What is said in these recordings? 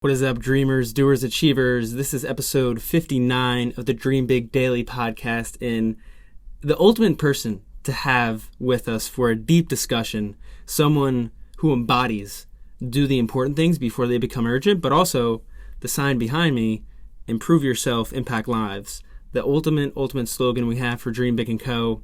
What is up, dreamers, doers, achievers? This is episode 59 of the Dream Big Daily podcast, and the ultimate person to have with us for a deep discussion, someone who embodies do the important things before they become urgent, but also the sign behind me, improve yourself, impact lives. The ultimate slogan we have for Dream Big & Co.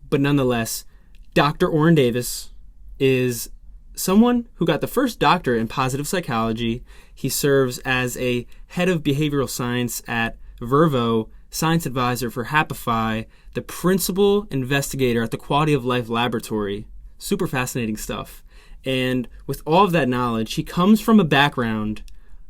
But nonetheless, Dr. Oren Davis is someone who got the first doctorate in positive psychology. He serves as a head of behavioral science at Vervo, science advisor for Happify, the principal investigator at the Quality of Life Laboratory. Super fascinating stuff. And with all of that knowledge, he comes from a background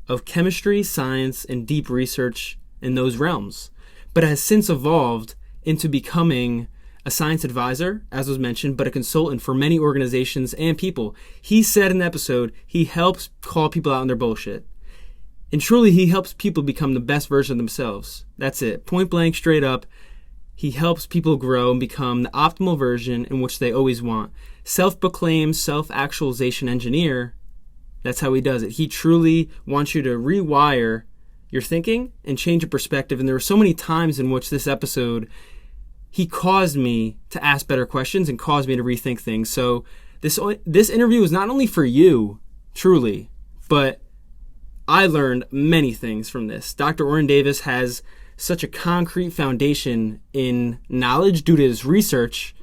of chemistry, science, and deep research in those realms, but has since evolved into becoming a science advisor, as was mentioned, but a consultant for many organizations and people. He said in the episode, he helps call people out on their bullshit. And truly, he helps people become the best version of themselves. That's it. Point blank, straight up. He helps people grow and become the optimal version in which they always want. Self-proclaimed self-actualization engineer. That's how he does it. He truly wants you to rewire your thinking and change your perspective. And there were so many times in which this episode, he caused me to ask better questions and caused me to rethink things. So this interview is not only for you, truly, but I learned many things from this. Dr. Oren Davis has such a concrete foundation in knowledge due to his research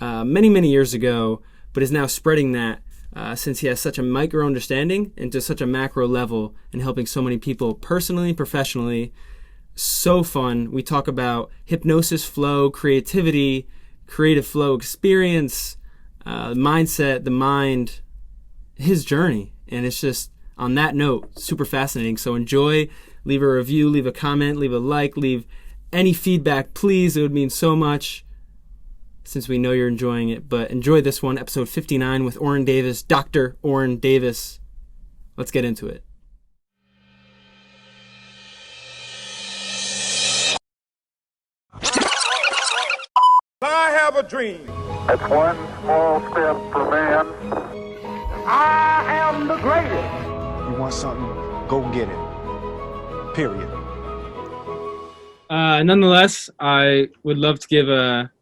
many years ago, but is now spreading that since he has such a micro understanding into such a macro level and helping so many people personally, professionally. So fun. We talk about hypnosis flow, creativity, creative flow experience, mindset, the mind, his journey. And it's just, on that note, super fascinating. So enjoy, leave a review, leave a comment, leave a like, leave any feedback, please. It would mean so much since we know you're enjoying it. But enjoy this one, episode 59 with Oren Davis, Dr. Oren Davis. Let's get into it. I have a dream. It's one small step for man. I am the greatest. You want something, go get it. Period. Nonetheless, I would love to give a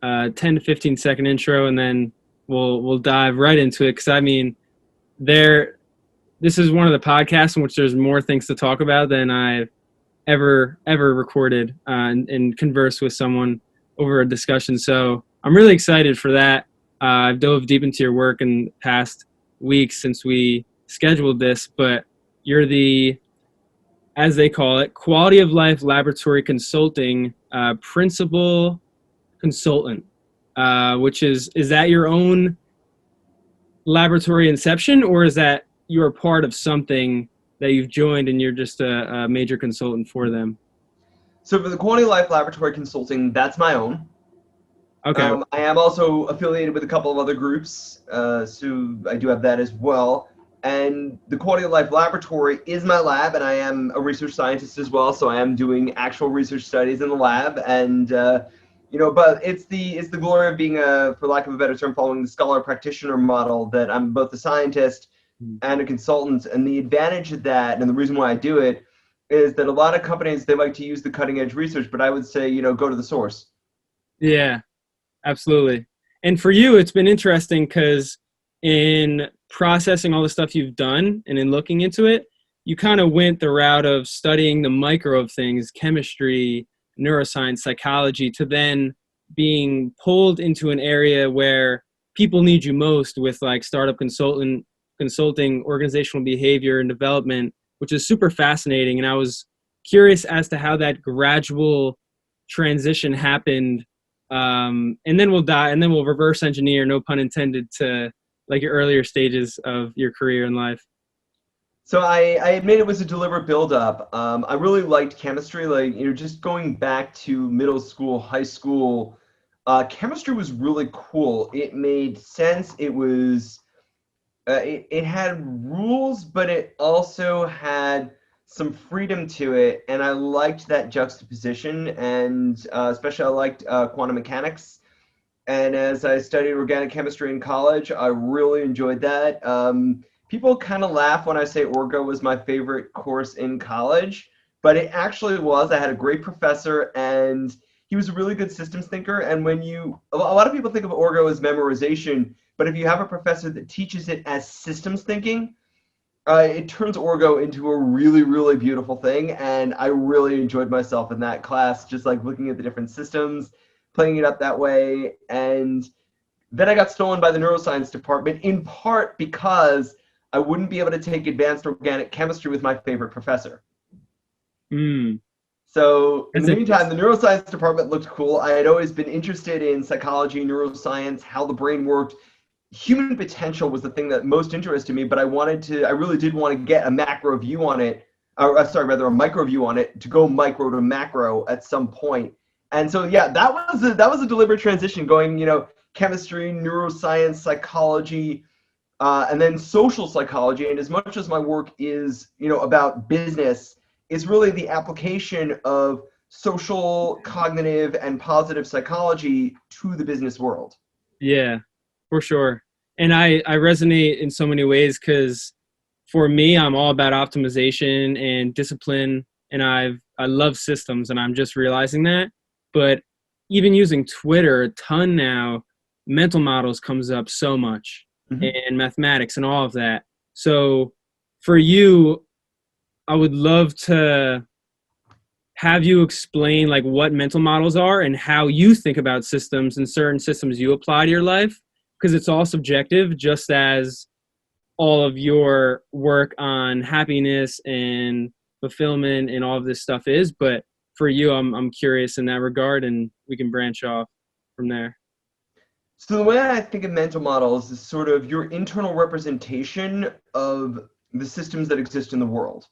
10 to 15 second intro, and then we'll dive right into it. Because I mean, this is one of the podcasts in which there's more things to talk about than I've ever recorded and conversed with someone over a discussion. So I'm really excited for that. I've dove deep into your work in the past weeks since we scheduled this, but you're the, as they call it, Quality of Life Laboratory Consulting principal consultant, which is that your own laboratory inception, or is that you're part of something that you've joined and you're just a major consultant for them? So for the Quality of Life Laboratory Consulting, that's my own. Okay. I am also affiliated with a couple of other groups, so I do have that as well. And the Quality of Life Laboratory is my lab, and I am a research scientist as well, so I am doing actual research studies in the lab. And but it's the glory of being for lack of a better term, following the scholar practitioner model, that I'm both a scientist and a consultant. And the advantage of that, and the reason why I do it, is that a lot of companies, they like to use the cutting edge research, but I would say, go to the source. Yeah, absolutely. And for you, it's been interesting because in processing all the stuff you've done and in looking into it, you kind of went the route of studying the micro of things, chemistry, neuroscience, psychology, to then being pulled into an area where people need you most with like startup consulting, organizational behavior and development, which is super fascinating. And I was curious as to how that gradual transition happened. And then we'll reverse engineer, no pun intended, to like your earlier stages of your career in life. So I admit it was a deliberate buildup. I really liked chemistry, just going back to middle school, high school. Chemistry was really cool. It made sense. It was, it had rules, but it also had some freedom to it, and I liked that juxtaposition, and especially I liked quantum mechanics. And as I studied organic chemistry in college, I really enjoyed that. People kind of laugh when I say Orgo was my favorite course in college, but it actually was. I had a great professor, and he was a really good systems thinker. And a lot of people think of Orgo as memorization, but if you have a professor that teaches it as systems thinking, it turns Orgo into a really, really beautiful thing. And I really enjoyed myself in that class, just like looking at the different systems, playing it up that way. And then I got stolen by the neuroscience department, in part because I wouldn't be able to take advanced organic chemistry with my favorite professor. So in the meantime, the neuroscience department looked cool. I had always been interested in psychology, neuroscience, how the brain worked. Human potential was the thing that most interested me, but I really did want to get a macro view on it, a micro view on it, to go micro to macro at some point. And so, yeah, that was a deliberate transition, going, chemistry, neuroscience, psychology, and then social psychology. And as much as my work is, about business, it's really the application of social, cognitive, and positive psychology to the business world. Yeah, for sure. And I resonate in so many ways, because for me, I'm all about optimization and discipline, and I love systems, and I'm just realizing that. But even using Twitter a ton now, mental models comes up so much, and mathematics and all of that. So for you, I would love to have you explain like what mental models are and how you think about systems and certain systems you apply to your life, because it's all subjective, just as all of your work on happiness and fulfillment and all of this stuff is. But for you, I'm curious in that regard, and we can branch off from there. So the way I think of mental models is sort of your internal representation of the systems that exist in the world.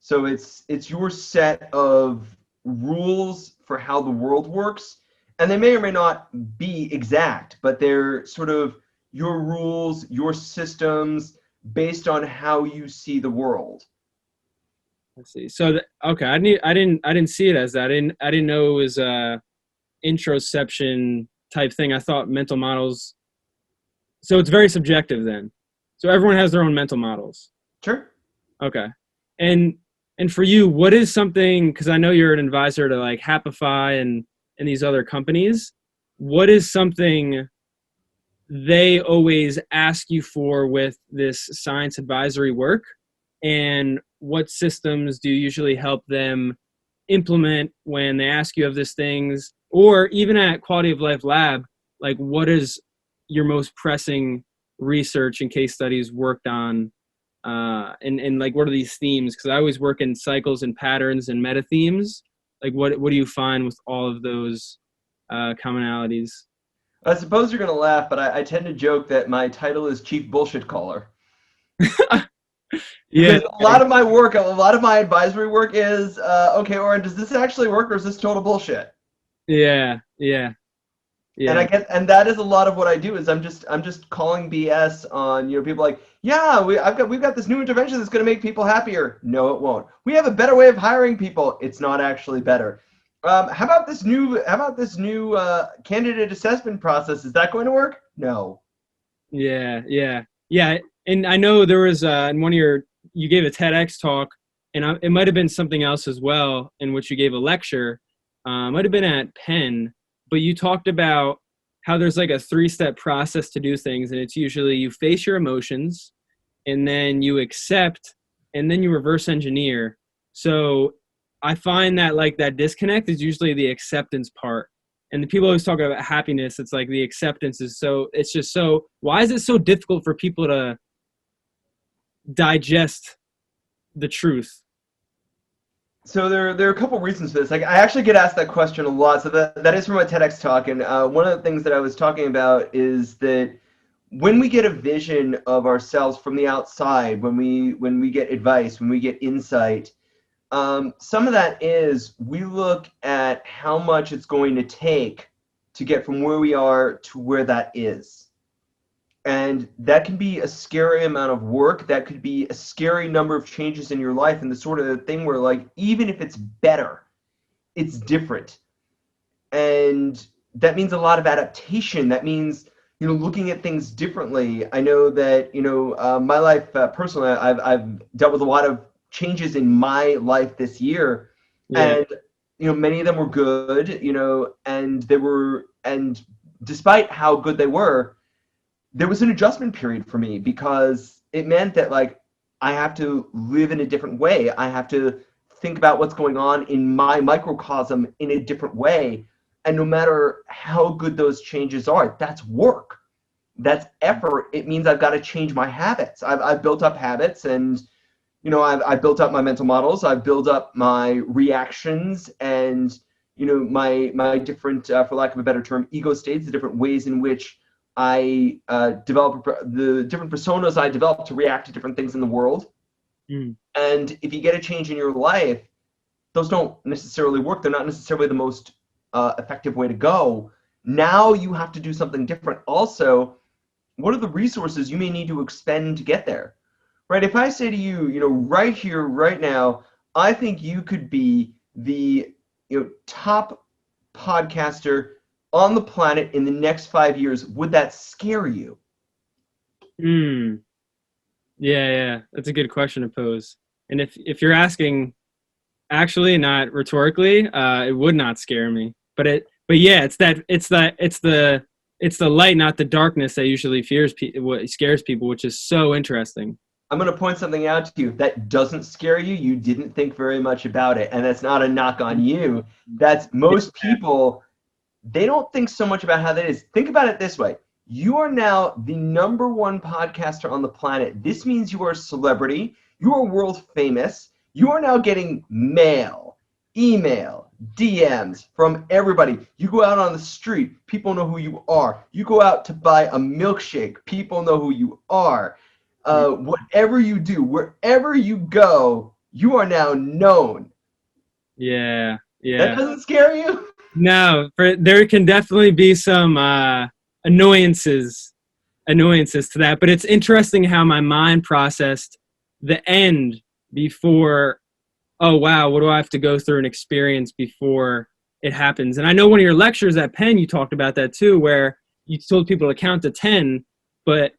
So it's your set of rules for how the world works, and they may or may not be exact, but they're sort of your rules, your systems based on how you see the world. I see. So okay, I didn't see it as that. I didn't know it was a introspection type thing. I thought mental models. So it's very subjective then. So everyone has their own mental models. Sure. Okay. And for you, what is something, because I know you're an advisor to like Happify and these other companies, what is something they always ask you for with this science advisory work? And what systems do you usually help them implement when they ask you of these things? Or even at Quality of Life Lab, like what is your most pressing research and case studies worked on? And like, what are these themes? Because I always work in cycles and patterns and meta themes. Like, what do you find with all of those commonalities? I suppose you're going to laugh, but I tend to joke that my title is Chief Bullshit Caller. Yeah. Because a lot of my work, a lot of my advisory work is, okay, Oren, does this actually work, or is this total bullshit? Yeah. And that is a lot of what I do. Is I'm just calling BS on people like, yeah, we've got this new intervention that's going to make people happier. No, it won't. We have a better way of hiring people. It's not actually better. How about this new candidate assessment process? Is that going to work? No. Yeah. And I know there was in one of you gave a TEDx talk, and it might have been something else as well, in which you gave a lecture. Might have been at Penn, but you talked about how there's like a 3-step process to do things, and it's usually you face your emotions, and then you accept, and then you reverse engineer. So I find that like that disconnect is usually the acceptance part. And the people always talk about happiness. It's like the acceptance is why is it so difficult for people to digest the truth? So there are a couple reasons for this. Like, I actually get asked that question a lot. So that is from a TEDx talk. And one of the things that I was talking about is that when we get a vision of ourselves from the outside, when we get advice, when we get insight, some of that is we look at how much it's going to take to get from where we are to where that is. And that can be a scary amount of work. That could be a scary number of changes in your life, and the sort of thing where, like, even if it's better, it's different. And that means a lot of adaptation. That means looking at things differently. I know that, my life personally, I've dealt with a lot of changes in my life this year, Yeah. and many of them were good, and despite how good they were, there was an adjustment period for me because it meant that like I have to live in a different way. I have to think about what's going on in my microcosm in a different way. And no matter how good those changes are, that's work. That's effort. It means I've got to change my habits. I've built up habits, and I've built up my mental models. I've built up my reactions, and my different, for lack of a better term, ego states, the different ways in which I develop the different personas I develop to react to different things in the world. Mm. And if you get a change in your life, those don't necessarily work. They're not necessarily the most effective way to go. Now you have to do something different. Also, what are the resources you may need to expend to get there? Right? If I say to you, right here, right now, I think you could be the top podcaster on the planet in the next 5 years, would that scare you? Mm. Yeah. That's a good question to pose. And if you're asking actually, not rhetorically, it would not scare me. But yeah, it's the light, not the darkness, that usually what scares people, which is so interesting. I'm going to point something out to you that doesn't scare you. You didn't think very much about it, and that's not a knock on you. That's most people. They don't think so much about how that is. Think about it this way. You are now the #1 podcaster on the planet. This means you are a celebrity. You are world famous. You are now getting mail, email, DMs from everybody. You go out on the street, people know who you are. You go out to buy a milkshake, people know who you are. Whatever you do, wherever you go, you are now known. Yeah. That doesn't scare you? No, there can definitely be some annoyances to that, but it's interesting how my mind processed the end before. Oh wow, what do I have to go through and experience before it happens? And I know one of your lectures at Penn, you talked about that too, where you told people to count to 10, but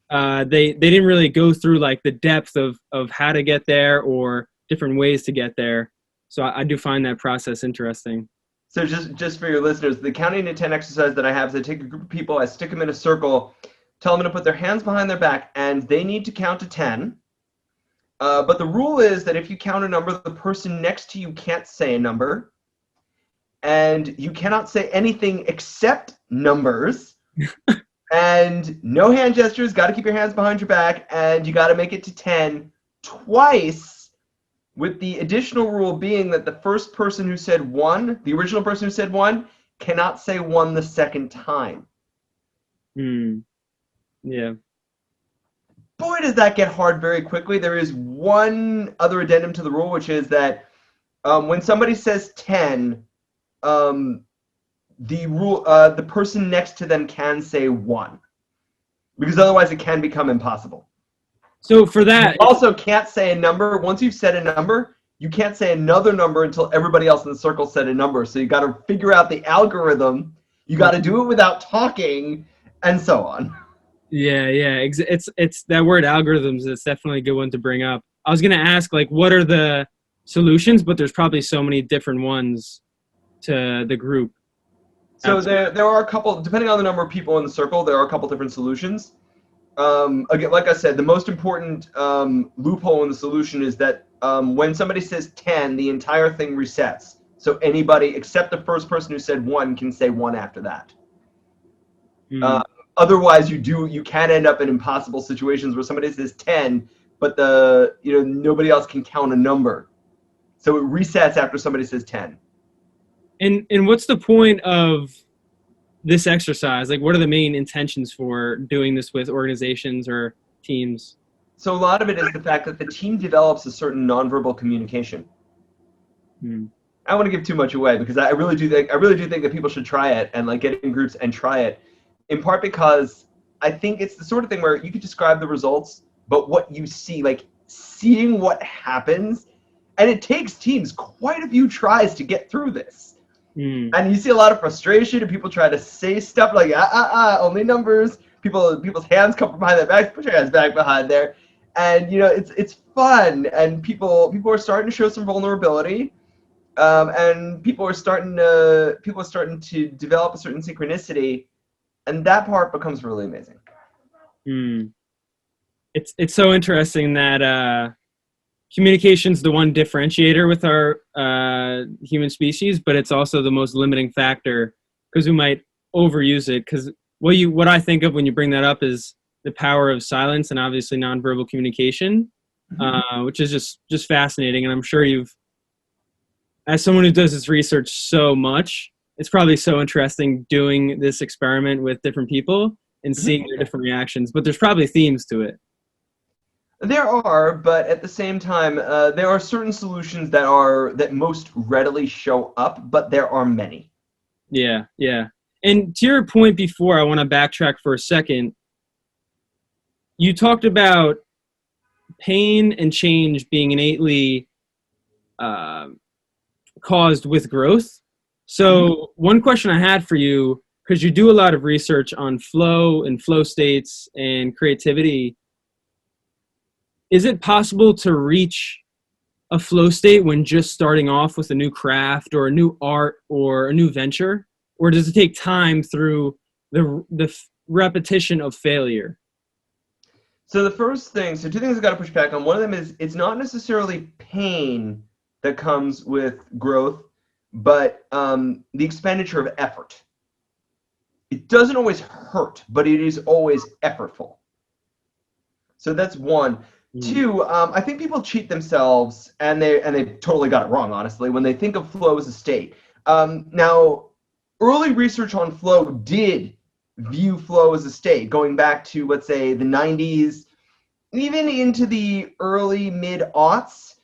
they didn't really go through like the depth of how to get there or different ways to get there. So I do find that process interesting. So just for your listeners, the counting to 10 exercise that I have is I take a group of people, I stick them in a circle, tell them to put their hands behind their back, and they need to count to 10. But the rule is that if you count a number, the person next to you can't say a number, and you cannot say anything except numbers, and no hand gestures, got to keep your hands behind your back, and you got to make it to 10 twice, with the additional rule being that the first person who said 1, the original person who said 1, cannot say 1 the second time. Yeah. Boy, does that get hard very quickly. There is one other addendum to the rule, which is that when somebody says 10, the person next to them can say 1, because otherwise it can become impossible. So for that, you also can't say a number. Once you've said a number, you can't say another number until everybody else in the circle said a number. So you got to figure out the algorithm. You got to do it without talking, and so on. Yeah. It's that word algorithms. It's definitely a good one to bring up. I was gonna ask like, what are the solutions? But there's probably so many different ones to the group. So there are a couple, depending on the number of people in the circle, there are a couple different solutions. Again, like I said, the most important loophole in the solution is that when somebody says 10, the entire thing resets. So anybody except the first person who said 1 can say 1 after that. Otherwise, you can end up in impossible situations where somebody says 10, but nobody else can count a number. So it resets after somebody says 10. And what's the point of this exercise? Like, what are the main intentions for doing this with organizations or teams? So a lot of it is the fact that the team develops a certain nonverbal communication. I don't want to give too much away because I really do think that people should try it and like get in groups and try it. In part because I think it's the sort of thing where you could describe the results, but what you see, like seeing what happens, and it takes teams quite a few tries to get through this. Mm. And you see a lot of frustration, and people try to say stuff like only numbers. People's hands come from behind their backs. Put your hands back behind there, and it's fun, and people are starting to show some vulnerability, and people are starting to develop a certain synchronicity, and that part becomes really amazing. Mm. It's so interesting that communication's the one differentiator with our human species, but it's also the most limiting factor because we might overuse it. Because what I think of when you bring that up is the power of silence and obviously nonverbal communication, which is just fascinating. And I'm sure as someone who does this research so much, it's probably so interesting doing this experiment with different people and seeing their different reactions. But there's probably themes to it. There are, but at the same time, there are certain solutions that most readily show up, but there are many. Yeah. And to your point before, I want to backtrack for a second. You talked about pain and change being innately caused with growth. So one question I had for you, because you do a lot of research on flow and flow states and creativity, is it possible to reach a flow state when just starting off with a new craft or a new art or a new venture? Or does it take time through the repetition of failure? So two things I've got to push back on. One of them is it's not necessarily pain that comes with growth, but the expenditure of effort. It doesn't always hurt, but it is always effortful. So that's one. Two, I think people cheat themselves, and they totally got it wrong, honestly, when they think of flow as a state. Now, early research on flow did view flow as a state, going back to, let's say, the 90s, even into the early mid-aughts.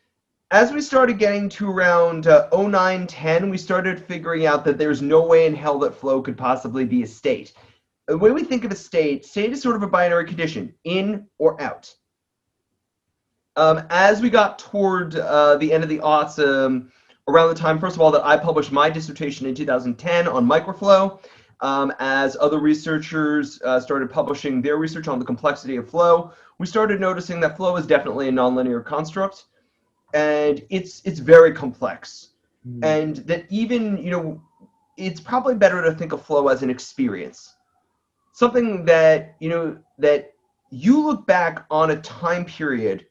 As we started getting to around 09, 10, we started figuring out that there's no way in hell that flow could possibly be a state. The way we think of a state is sort of a binary condition, in or out. As we got toward the end of the aughts, around the time, first of all, that I published my dissertation in 2010 on microflow, as other researchers started publishing their research on the complexity of flow, we started noticing that flow is definitely a nonlinear construct, and it's very complex. And that even, it's probably better to think of flow as an experience. Something that, that you look back on a time period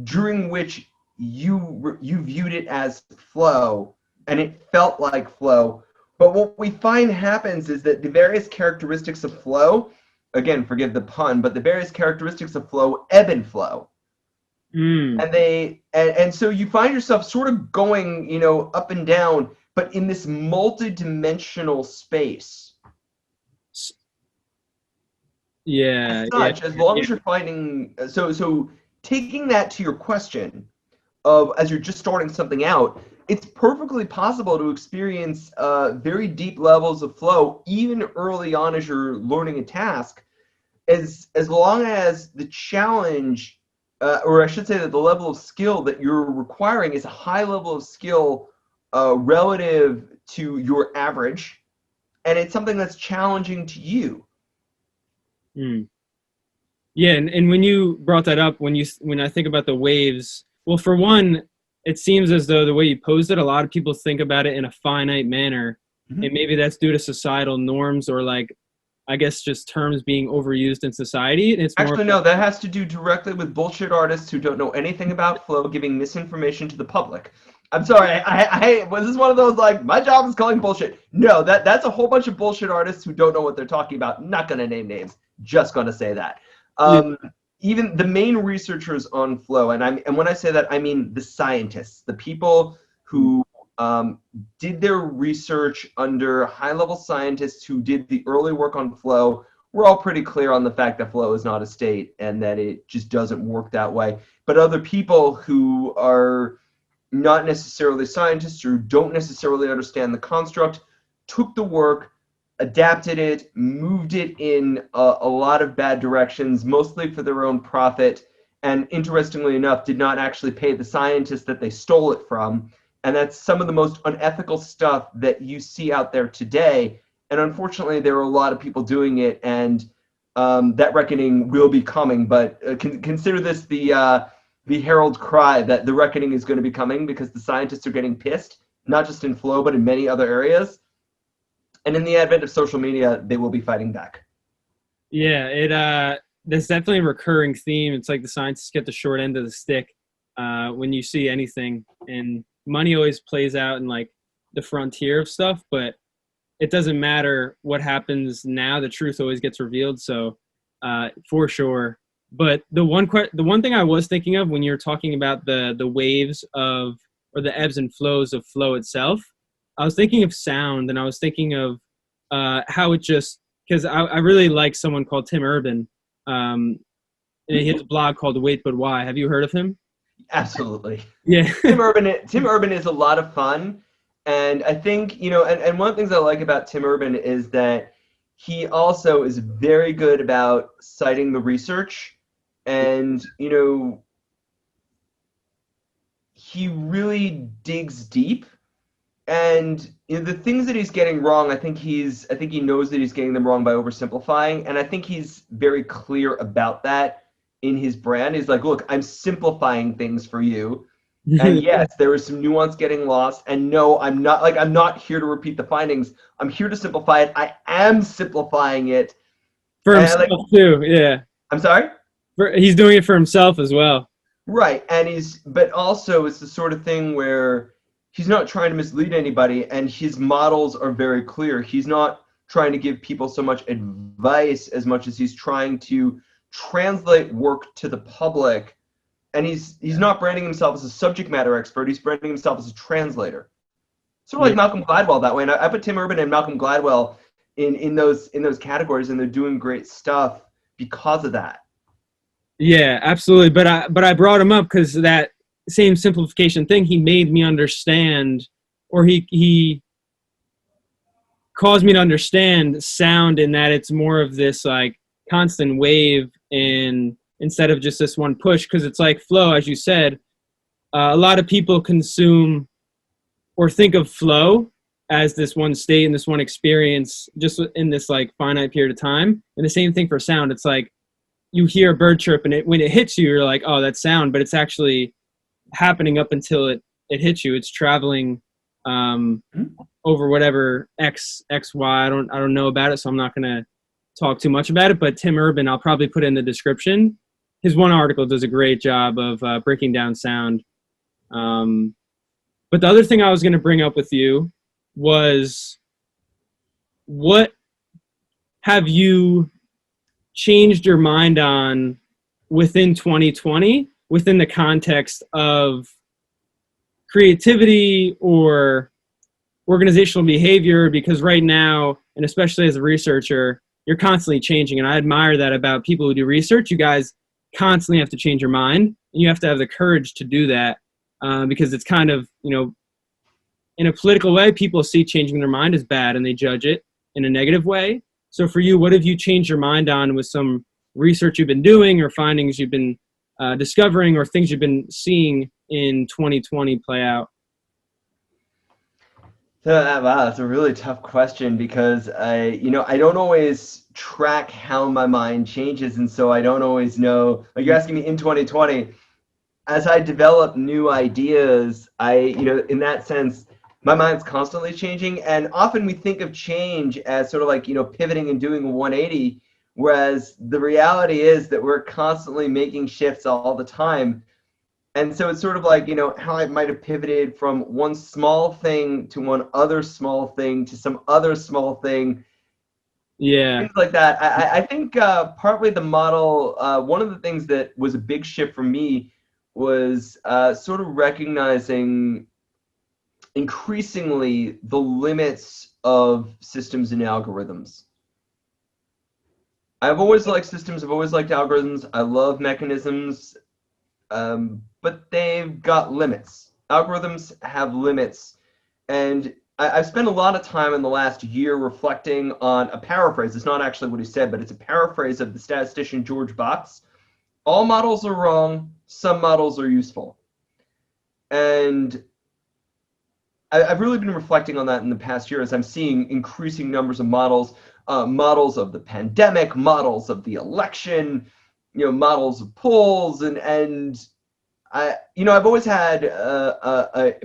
during which you viewed it as flow, and it felt like flow. But what we find happens is that the various characteristics of flow, again, forgive the pun, but the various characteristics of flow ebb and flow. And so you find yourself sort of going, up and down, but in this multi-dimensional space. Yeah. As long as you're finding, so taking that to your question of, as you're just starting something out, it's perfectly possible to experience very deep levels of flow even early on as you're learning a task, as long as the challenge, or I should say that the level of skill that you're requiring is a high level of skill relative to your average, and it's something that's challenging to you. Yeah, and when you brought that up, when I think about the waves, well, for one, it seems as though the way you posed it, a lot of people think about it in a finite manner, and maybe that's due to societal norms or, like, I guess just terms being overused in society. And it's actually no, that has to do directly with bullshit artists who don't know anything about flow giving misinformation to the public. I'm sorry, I was this one of those, like, my job is calling bullshit? No, that's a whole bunch of bullshit artists who don't know what they're talking about. Not going to name names, just going to say that. Even the main researchers on flow, and when I say that, I mean the scientists, the people who did their research under high-level scientists who did the early work on flow, we're all pretty clear on the fact that flow is not a state and that it just doesn't work that way. But other people who are not necessarily scientists or don't necessarily understand the construct took the work, adapted it, moved it in a lot of bad directions, mostly for their own profit, and interestingly enough, did not actually pay the scientists that they stole it from, And that's some of the most unethical stuff that you see out there today. And unfortunately, there are a lot of people doing it, and that reckoning will be coming. But consider this the herald cry that the reckoning is going to be coming, because the scientists are getting pissed, not just in flow, but in many other areas. And in the advent of social media, they will be fighting back. Yeah, there's definitely a recurring theme. It's like the scientists get the short end of the stick when you see anything, and money always plays out in like the frontier of stuff, but it doesn't matter what happens now. The truth always gets revealed. So for sure. But the one thing I was thinking of when you're talking about the waves of, or the ebbs and flows of flow itself, I was thinking of sound, and I was thinking of how it just, because I really like someone called Tim Urban. And he has a blog called Wait But Why. Have you heard of him? Absolutely. Yeah. Tim Urban is a lot of fun. And I think, and one of the things I like about Tim Urban is that he also is very good about citing the research. And, he really digs deep. And the things that he's getting wrong, I think he knows that he's getting them wrong by oversimplifying. And I think he's very clear about that in his brand. He's like, look, I'm simplifying things for you. And yes, there is some nuance getting lost. And no, I'm not here to repeat the findings. I'm here to simplify it. I am simplifying it. For himself too, yeah. I'm sorry? He's doing it for himself as well. Right. But also it's the sort of thing where he's not trying to mislead anybody, and his models are very clear. He's not trying to give people so much advice as much as he's trying to translate work to the public. And he's not branding himself as a subject matter expert. He's branding himself as a translator. Sort of like Malcolm Gladwell that way. And I put Tim Urban and Malcolm Gladwell in those categories, and they're doing great stuff because of that. Yeah, absolutely. But I brought him up because that same simplification thing, he made me understand, or he caused me to understand sound, in that it's more of this like constant wave, and instead of just this one push, because it's like flow, as you said. A lot of people consume or think of flow as this one state and this one experience just in this like finite period of time. And the same thing for sound. It's like you hear a bird chirp, and when it hits you, you're like, oh, that's sound, but it's actually happening up until it hits you. It's traveling over whatever X, Y. I don't know about it, so I'm not going to talk too much about it. But Tim Urban, I'll probably put in the description. His one article does a great job of breaking down sound. But the other thing I was going to bring up with you was, what have you changed your mind on within 2020, within the context of creativity or organizational behavior? Because right now, and especially as a researcher, you're constantly changing. And I admire that about people who do research. You guys constantly have to change your mind, and you have to have the courage to do that, because it's kind of, in a political way, people see changing their mind as bad, and they judge it in a negative way. So for you, what have you changed your mind on with some research you've been doing, or findings you've been discovering, or things you've been seeing in 2020 play out? Wow, that's a really tough question, because I don't always track how my mind changes, and so I don't always know. Like, you're asking me in 2020, as I develop new ideas, in that sense, my mind's constantly changing, and often we think of change as sort of like, pivoting and doing a 180, whereas the reality is that we're constantly making shifts all the time. And so it's sort of like, how I might have pivoted from one small thing to one other small thing to some other small thing. Yeah. Things like that. I think partly the model, one of the things that was a big shift for me was sort of recognizing increasingly the limits of systems and algorithms. I've always liked systems. I've always liked algorithms. I love mechanisms. But they've got limits. Algorithms have limits. And I've spent a lot of time in the last year reflecting on a paraphrase. It's not actually what he said, but it's a paraphrase of the statistician George Box. All models are wrong. Some models are useful. And I've really been reflecting on that in the past year as I'm seeing increasing numbers of models, models of the pandemic, models of the election, models of polls, and I've always had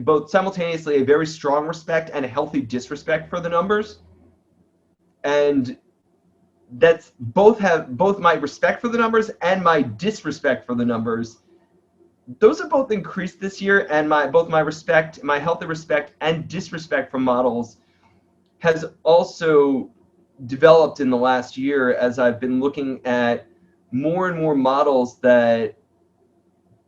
both simultaneously a very strong respect and a healthy disrespect for the numbers, and that's both my respect for the numbers and my disrespect for the numbers. Those have both increased this year, and both my healthy respect and disrespect for models has also developed in the last year as I've been looking at more and more models that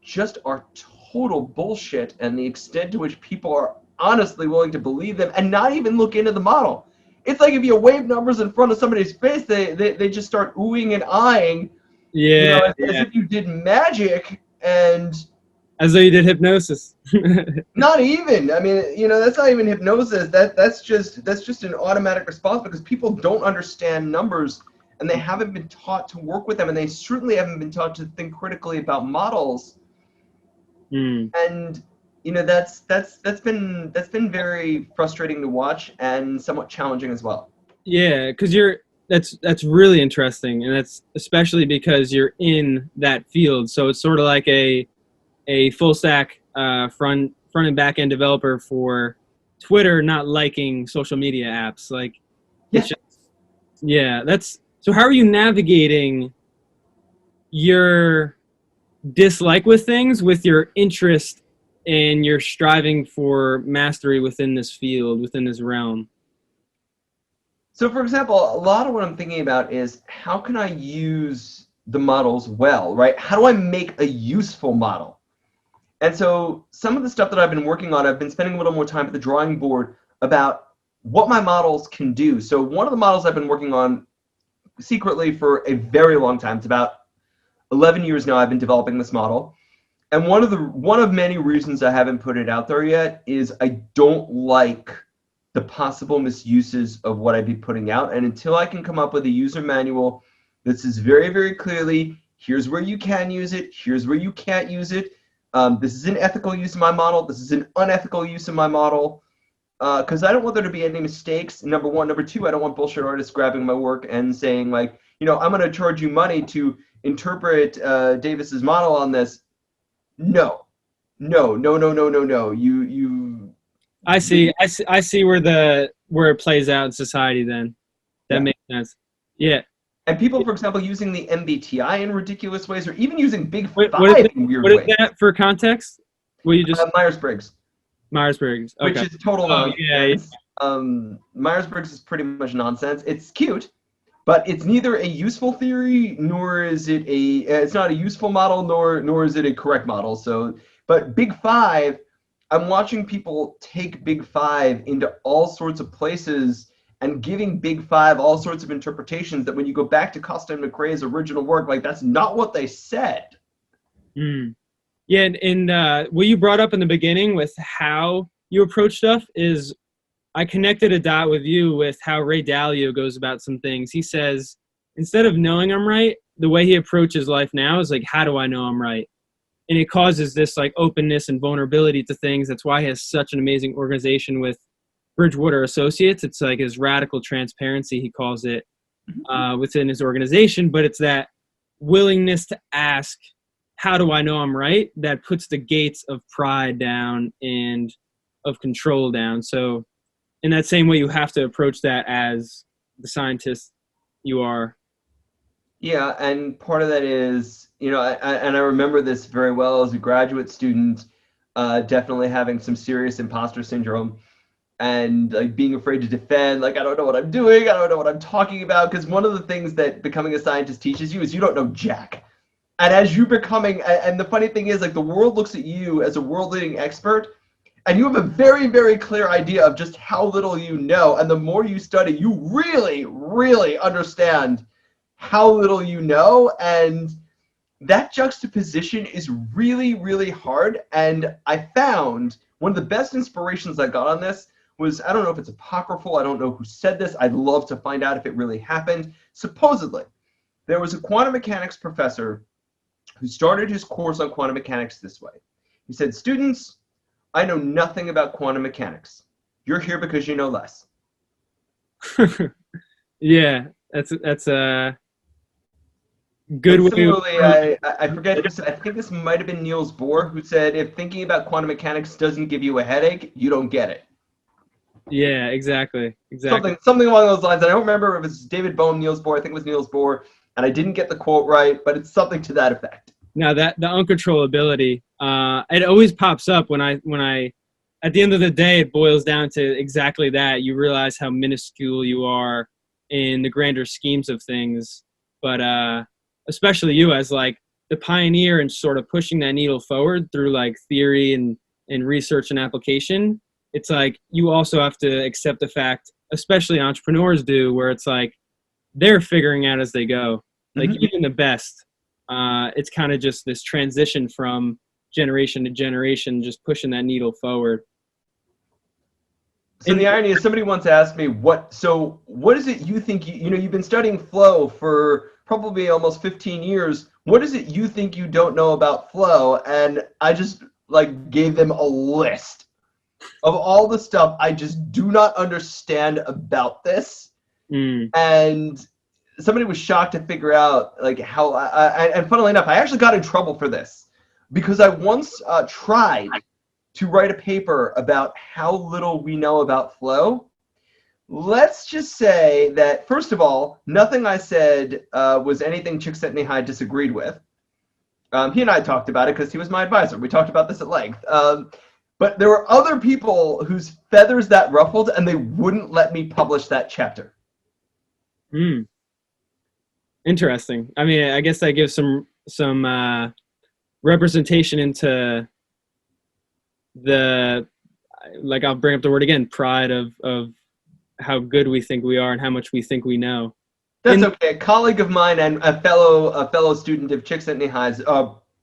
just are total bullshit, and the extent to which people are honestly willing to believe them and not even look into the model. It's like if you wave numbers in front of somebody's face, they just start oohing and eyeing, Yeah, as if you did magic, and as though you did hypnosis. not even. I mean, that's not even hypnosis. That's just an automatic response because people don't understand numbers and they haven't been taught to work with them, and they certainly haven't been taught to think critically about models. And that's been very frustrating to watch and somewhat challenging as well. Yeah, because that's really interesting, and that's especially because you're in that field. So it's sort of like a full stack front and back end developer for Twitter not liking social media apps. Like, that's so. How are you navigating your dislike with things with your interest and your striving for mastery within this field, within this realm? So, for example, a lot of what I'm thinking about is how can I use the models well, right? How do I make a useful model? And so some of the stuff that I've been working on, I've been spending a little more time at the drawing board about what my models can do. So one of the models I've been working on secretly for a very long time, it's about 11 years now I've been developing this model. And one of many reasons I haven't put it out there yet is I don't like the possible misuses of what I'd be putting out. And until I can come up with a user manual that says very, very clearly, here's where you can use it, here's where you can't use it. This is an ethical use of my model. This is an unethical use of my model. Because I don't want there to be any mistakes, number one. Number two, I don't want bullshit artists grabbing my work and saying, like, I'm going to charge you money to interpret Davis's model on this. No. I see where it plays out in society then. That makes sense. Yeah. And people, for example, using the MBTI in ridiculous ways, or even using Big Five in weird ways. What is that for context? Will you just Myers-Briggs. Myers-Briggs, okay. Which is total nonsense. Yeah. Myers-Briggs is pretty much nonsense. It's cute, but it's neither a useful theory nor is it it's not a useful model nor is it a correct model. So, but Big Five, I'm watching people take Big Five into all sorts of places and giving Big Five all sorts of interpretations that when you go back to Costin McRae's original work, like, that's not what they said. Yeah, and what you brought up in the beginning with how you approach stuff is I connected a dot with you with how Ray Dalio goes about some things. He says, instead of knowing I'm right, the way he approaches life now is like, how do I know I'm right? And it causes this like openness and vulnerability to things. That's why he has such an amazing organization with Bridgewater Associates. It's like his radical transparency, he calls it, within his organization. But it's that willingness to ask, how do I know I'm right? That puts the gates of pride down and of control down. So in that same way, you have to approach that as the scientist you are. Yeah, and part of that is, I remember this very well as a graduate student, definitely having some serious imposter syndrome and like being afraid to defend, like, I don't know what I'm doing, I don't know what I'm talking about, because one of the things that becoming a scientist teaches you is you don't know jack. And as you're becoming, and the funny thing is, like, the world looks at you as a world-leading expert, and you have a very, very clear idea of just how little you know. And the more you study, you really, really understand how little you know. And that juxtaposition is really, really hard. And I found one of the best inspirations I got on this was, I don't know if it's apocryphal, I don't know who said this, I'd love to find out if it really happened. Supposedly, there was a quantum mechanics professor who started his course on quantum mechanics this way. He said, students, I know nothing about quantum mechanics. you're here because you know less. Yeah, that's a good way. Similarly, I forget who said, I think this might have been Niels Bohr, who said, if thinking about quantum mechanics doesn't give you a headache, you don't get it. Yeah, exactly. Something along those lines. I don't remember if it was David Bohm, Niels Bohr. I think it was Niels Bohr, and I didn't get the quote right, but it's something to that effect. Now that the uncontrollability, it always pops up when I, at the end of the day, it boils down to exactly that. You realize how minuscule you are in the grander schemes of things, but especially you as like the pioneer and sort of pushing that needle forward through like theory and research and application. It's like you also have to accept the fact, especially entrepreneurs do, where it's like they're figuring out as they go. Like even the best, it's kind of just this transition from generation to generation, just pushing that needle forward. So the irony is, somebody once asked me, what is it you think, you've been studying flow for probably almost 15 years. What is it you think you don't know about flow? And I just like gave them a list of all the stuff I just do not understand about this. And somebody was shocked to figure out like how, and funnily enough, I actually got in trouble for this because I once tried to write a paper about how little we know about flow. Let's just say that, first of all, nothing I said was anything Csikszentmihalyi disagreed with. He and I talked about it because he was my advisor. We talked about this at length. But there were other people whose feathers that ruffled, and they wouldn't let me publish that chapter. Interesting. I mean, I guess that gives some representation into the, like, I'll bring up the word again, pride of how good we think we are and how much we think we know. That's okay. A colleague of mine and a fellow student of Csikszentmihalyi's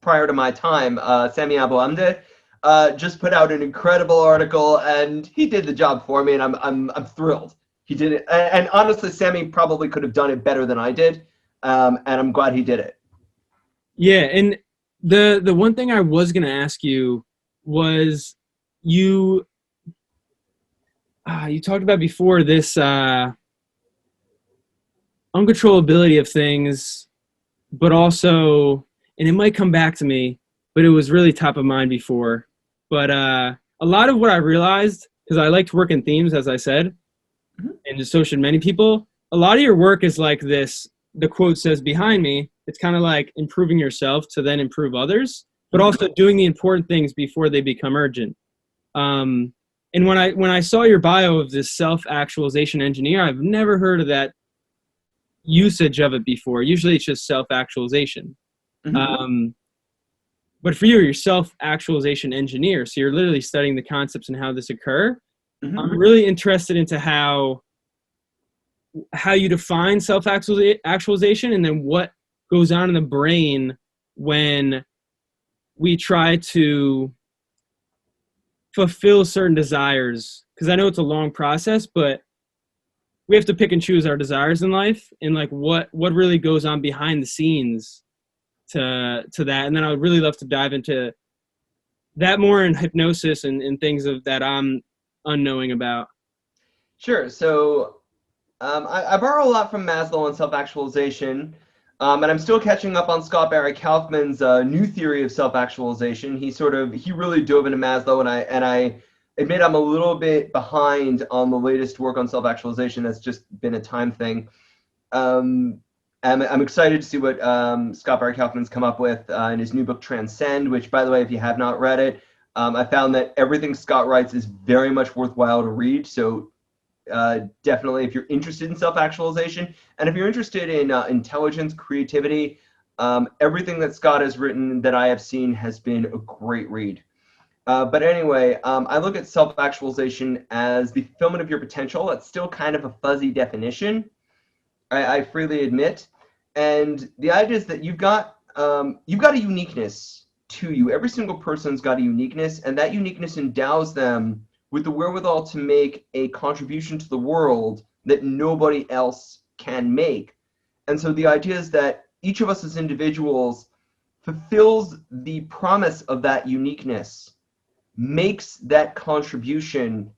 prior to my time, Sami Abu Amde, just put out an incredible article, and he did the job for me, and I'm thrilled. He did it, and honestly, Sami probably could have done it better than I did, and I'm glad he did it. Yeah, and the one thing I was going to ask you was you talked about before this uncontrollability of things, but also, and it might come back to me, but it was really top of mind before. But a lot of what I realized, because I like to work in themes, as I said, and so should many people, a lot of your work is like this, the quote says behind me, it's kind of like improving yourself to then improve others, but also doing the important things before they become urgent. And when I saw your bio of this self-actualization engineer, I've never heard of that usage of it before. Usually it's just self-actualization. But for you, you're self-actualization engineer, so you're literally studying the concepts and how this occur. I'm really interested into how you define self-actualization and then what goes on in the brain when we try to fulfill certain desires. Because I know it's a long process, but we have to pick and choose our desires in life, and like what really goes on behind the scenes to that. And then I would really love to dive into that more in hypnosis and things of that I'm unknowing about. Sure. So I borrow a lot from Maslow and self-actualization, and I'm still catching up on Scott Barry Kaufman's new theory of self-actualization. He really dove into Maslow, and I admit I'm a little bit behind on the latest work on self-actualization. That's just been a time thing. I'm excited to see what Scott Barry Kaufman's come up with in his new book, Transcend, which, by the way, if you have not read it, I found that everything Scott writes is very much worthwhile to read. So definitely, if you're interested in self-actualization, and if you're interested in intelligence, creativity, everything that Scott has written that I have seen has been a great read. But anyway, I look at self-actualization as the fulfillment of your potential. That's still kind of a fuzzy definition, I freely admit. And the idea is that you've got a uniqueness to you. Every single person's got a uniqueness, and that uniqueness endows them with the wherewithal to make a contribution to the world that nobody else can make. And so the idea is that each of us as individuals fulfills the promise of that uniqueness, makes that contribution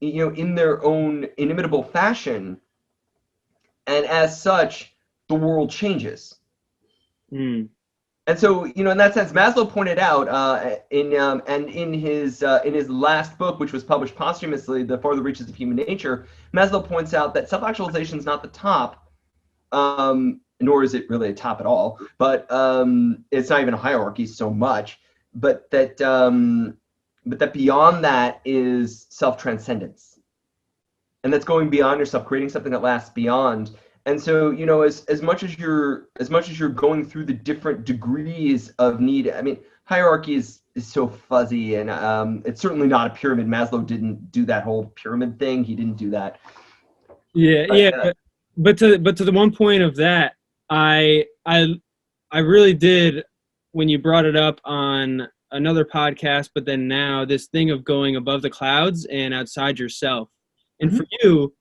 in their own inimitable fashion, and as such, the world changes. Mm. And so, in that sense, Maslow pointed out in his last book, which was published posthumously, The Farther Reaches of Human Nature, Maslow points out that self-actualization is not the top, nor is it really a top at all, but it's not even a hierarchy so much, but that beyond that is self-transcendence, and that's going beyond yourself, creating something that lasts beyond. And so, as much as you're going through the different degrees of need, I mean, hierarchy is so fuzzy, and it's certainly not a pyramid. Maslow didn't do that whole pyramid thing. He didn't do that. But to the one point of that, I really did, when you brought it up on another podcast, but then now this thing of going above the clouds and outside yourself. And for you,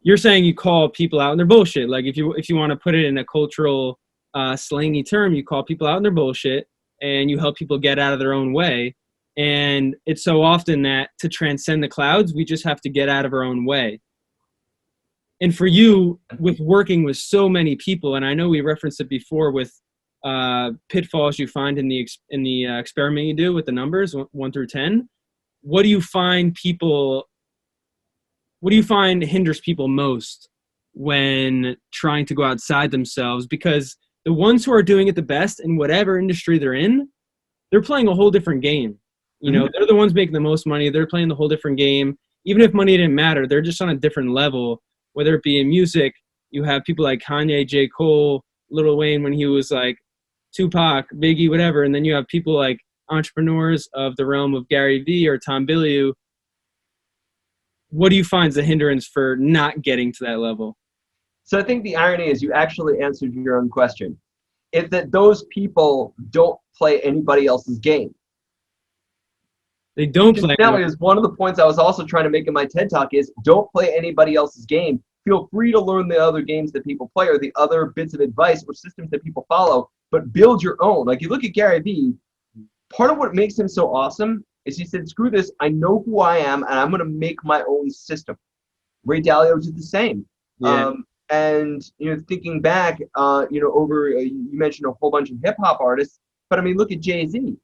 you're saying you call people out on their bullshit. Like if you want to put it in a cultural slangy term, you call people out on their bullshit and you help people get out of their own way. And it's so often that to transcend the clouds, we just have to get out of our own way. And for you, with working with so many people, and I know we referenced it before with pitfalls you find in the experiment you do with the numbers 1 through 10, what do you find hinders people most when trying to go outside themselves? Because the ones who are doing it the best in whatever industry they're in, they're playing a whole different game. They're the ones making the most money. They're playing the whole different game. Even if money didn't matter, they're just on a different level. Whether it be in music, you have people like Kanye, J. Cole, Lil Wayne when he was like Tupac, Biggie, whatever. And then you have people like entrepreneurs of the realm of Gary Vee or Tom Bilyeu. What do you find is the hindrance for not getting to that level? So I think the irony is you actually answered your own question. Is that those people don't play anybody else's game. They don't play. That is one of the points I was also trying to make in my TED Talk is don't play anybody else's game. Feel free to learn the other games that people play or the other bits of advice or systems that people follow, but build your own. Like you look at Gary Vee, part of what makes him so awesome is he said, screw this, I know who I am, and I'm going to make my own system. Ray Dalio did the same. Yeah. And, thinking back, you mentioned a whole bunch of hip-hop artists, but, I mean, look at Jay-Z,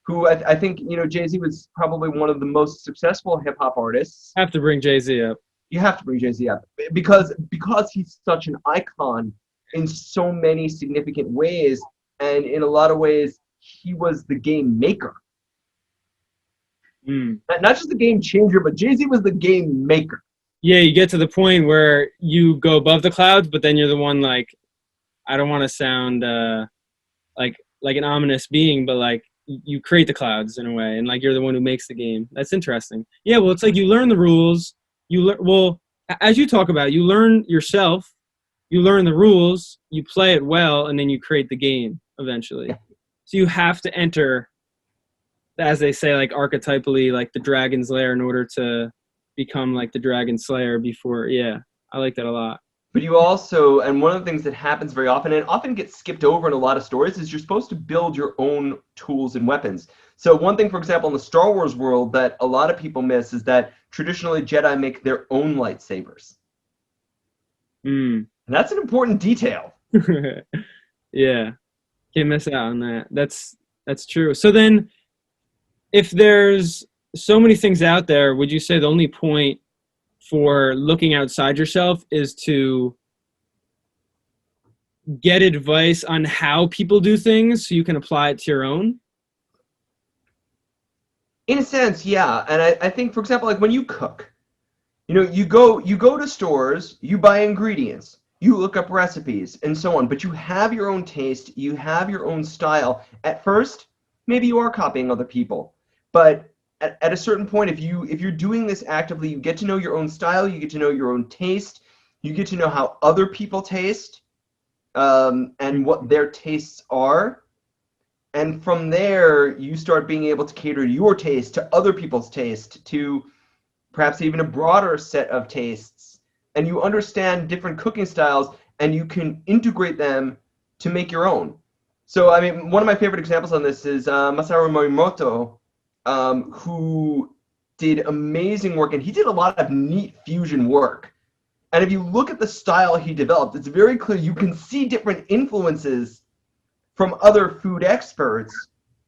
who I think, Jay-Z was probably one of the most successful hip-hop artists. Have to bring Jay-Z up. You have to bring Jay-Z up because he's such an icon in so many significant ways, and in a lot of ways, he was the game maker. Not just the game changer, but Jay-Z was the game maker. Yeah, you get to the point where you go above the clouds, but then you're the one like, I don't want to sound like an ominous being, but like you create the clouds in a way, and like you're the one who makes the game. That's interesting. Yeah, well, it's like you learn the rules. As you talk about, you learn yourself, you learn the rules, you play it well, and then you create the game eventually. Yeah. So you have to enter, as they say, like archetypally, like the dragon's lair in order to become like the dragon slayer before. Yeah, I like that a lot. But you also, and one of the things that happens very often, and often gets skipped over in a lot of stories, is you're supposed to build your own tools and weapons. So one thing, for example, in the Star Wars world that a lot of people miss is that traditionally Jedi make their own lightsabers. And that's an important detail. Yeah, can't miss out on that. That's true. So then, if there's so many things out there, would you say the only point for looking outside yourself is to get advice on how people do things so you can apply it to your own? In a sense, yeah. And I think, for example, like when you cook, you go to stores, you buy ingredients, you look up recipes and so on, but you have your own taste, you have your own style. At first, maybe you are copying other people, but at a certain point, if you're doing this actively, you get to know your own style, you get to know your own taste, you get to know how other people taste, and what their tastes are. And from there, you start being able to cater your taste to other people's taste, to perhaps even a broader set of tastes. And you understand different cooking styles, and you can integrate them to make your own. So, I mean, one of my favorite examples on this is Masaru Morimoto, who did amazing work, and he did a lot of neat fusion work. And if you look at the style he developed, it's very clear you can see different influences from other food experts,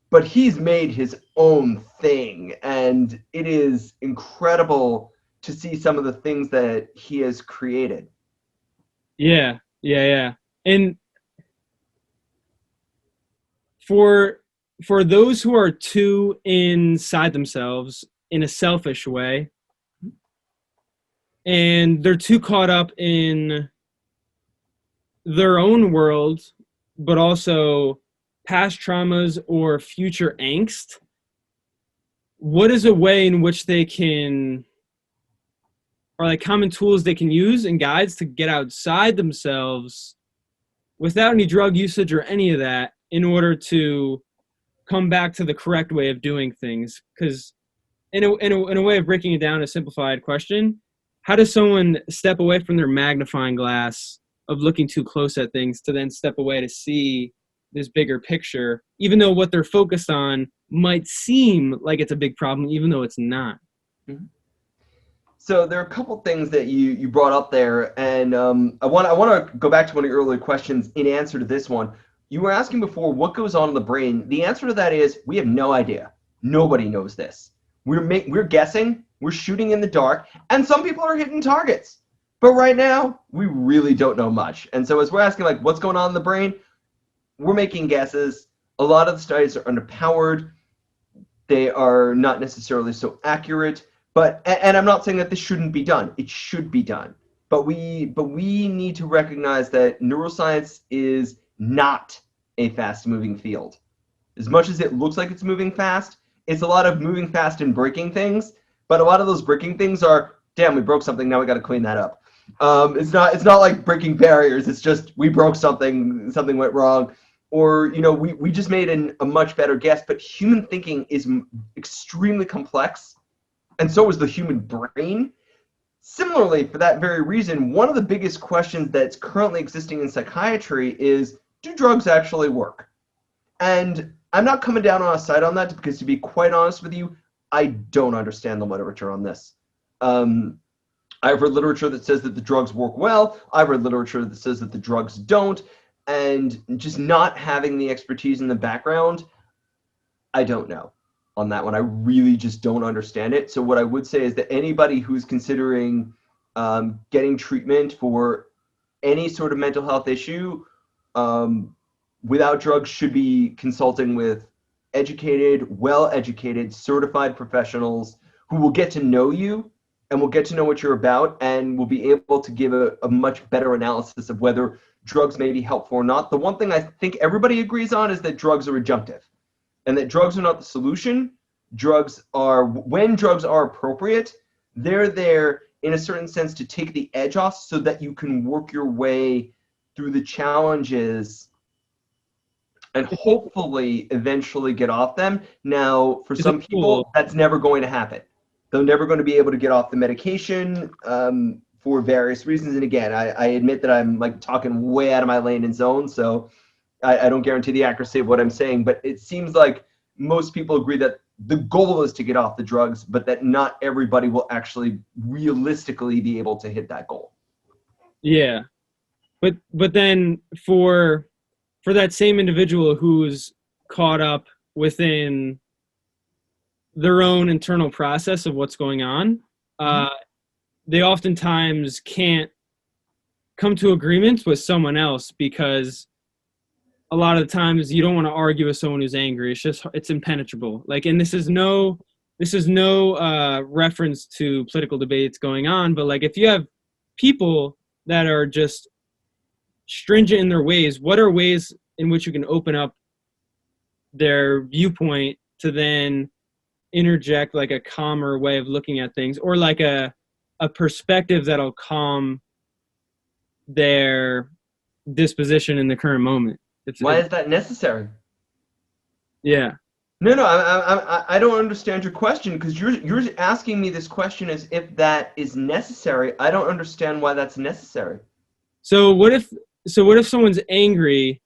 but he's made his own thing. And it is incredible to see some of the things that he has created. Yeah. And for those who are too inside themselves in a selfish way, and they're too caught up in their own world, but also past traumas or future angst, what is a way in which they can, or like common tools they can use and guides to get outside themselves without any drug usage or any of that in order to come back to the correct way of doing things? Because in a way of breaking it down, a simplified question, how does someone step away from their magnifying glass of looking too close at things to then step away to see this bigger picture, even though what they're focused on might seem like it's a big problem, even though it's not? Mm-hmm. So there are a couple things that you brought up there, and I want to go back to one of your earlier questions in answer to this one. You were asking before what goes on in the brain. The answer to that is we have no idea. Nobody knows this. We're guessing. We're shooting in the dark, and some people are hitting targets. But right now, we really don't know much. And so as we're asking, like, what's going on in the brain, we're making guesses. A lot of the studies are underpowered. They are not necessarily so accurate. And I'm not saying that this shouldn't be done. It should be done. But we need to recognize that neuroscience is not a fast-moving field. As much as it looks like it's moving fast, it's a lot of moving fast and breaking things. But a lot of those breaking things are, damn, we broke something, now we got to clean that up. It's not like breaking barriers. It's just we broke something went wrong, or we just made a much better guess. But human thinking is extremely complex, and so is the human brain. Similarly, for that very reason, one of the biggest questions that's currently existing in psychiatry is, do drugs actually work? And I'm not coming down on a side on that, because to be quite honest with you, I don't understand the literature on this. I've read literature that says that the drugs work well. I've read literature that says that the drugs don't. And just not having the expertise in the background, I don't know on that one. I really just don't understand it. So what I would say is that anybody who's considering getting treatment for any sort of mental health issue without drugs should be consulting with educated, well-educated, certified professionals who will get to know you and will get to know what you're about and will be able to give a much better analysis of whether drugs may be helpful or not. The one thing I think everybody agrees on is that drugs are adjunctive and that drugs are not the solution. When drugs are appropriate, they're there in a certain sense to take the edge off so that you can work your way through the challenges and hopefully eventually get off them. Now, for some people, that's never going to happen. They're never going to be able to get off the medication for various reasons. And again, I admit that I'm like talking way out of my lane and zone, so I don't guarantee the accuracy of what I'm saying, but it seems like most people agree that the goal is to get off the drugs, but that not everybody will actually realistically be able to hit that goal. Yeah. But then for that same individual who's caught up within their own internal process of what's going on, they oftentimes can't come to agreements with someone else because a lot of the times you don't want to argue with someone who's angry. It's impenetrable. Like, and this is no reference to political debates going on, but like if you have people that are just stringent in their ways, what are ways in which you can open up their viewpoint to then interject like a calmer way of looking at things, or like a perspective that'll calm their disposition in the current moment? Why is that necessary? Yeah. No, I don't understand your question, because you're asking me this question as if that is necessary. I don't understand why that's necessary. So what if someone's angry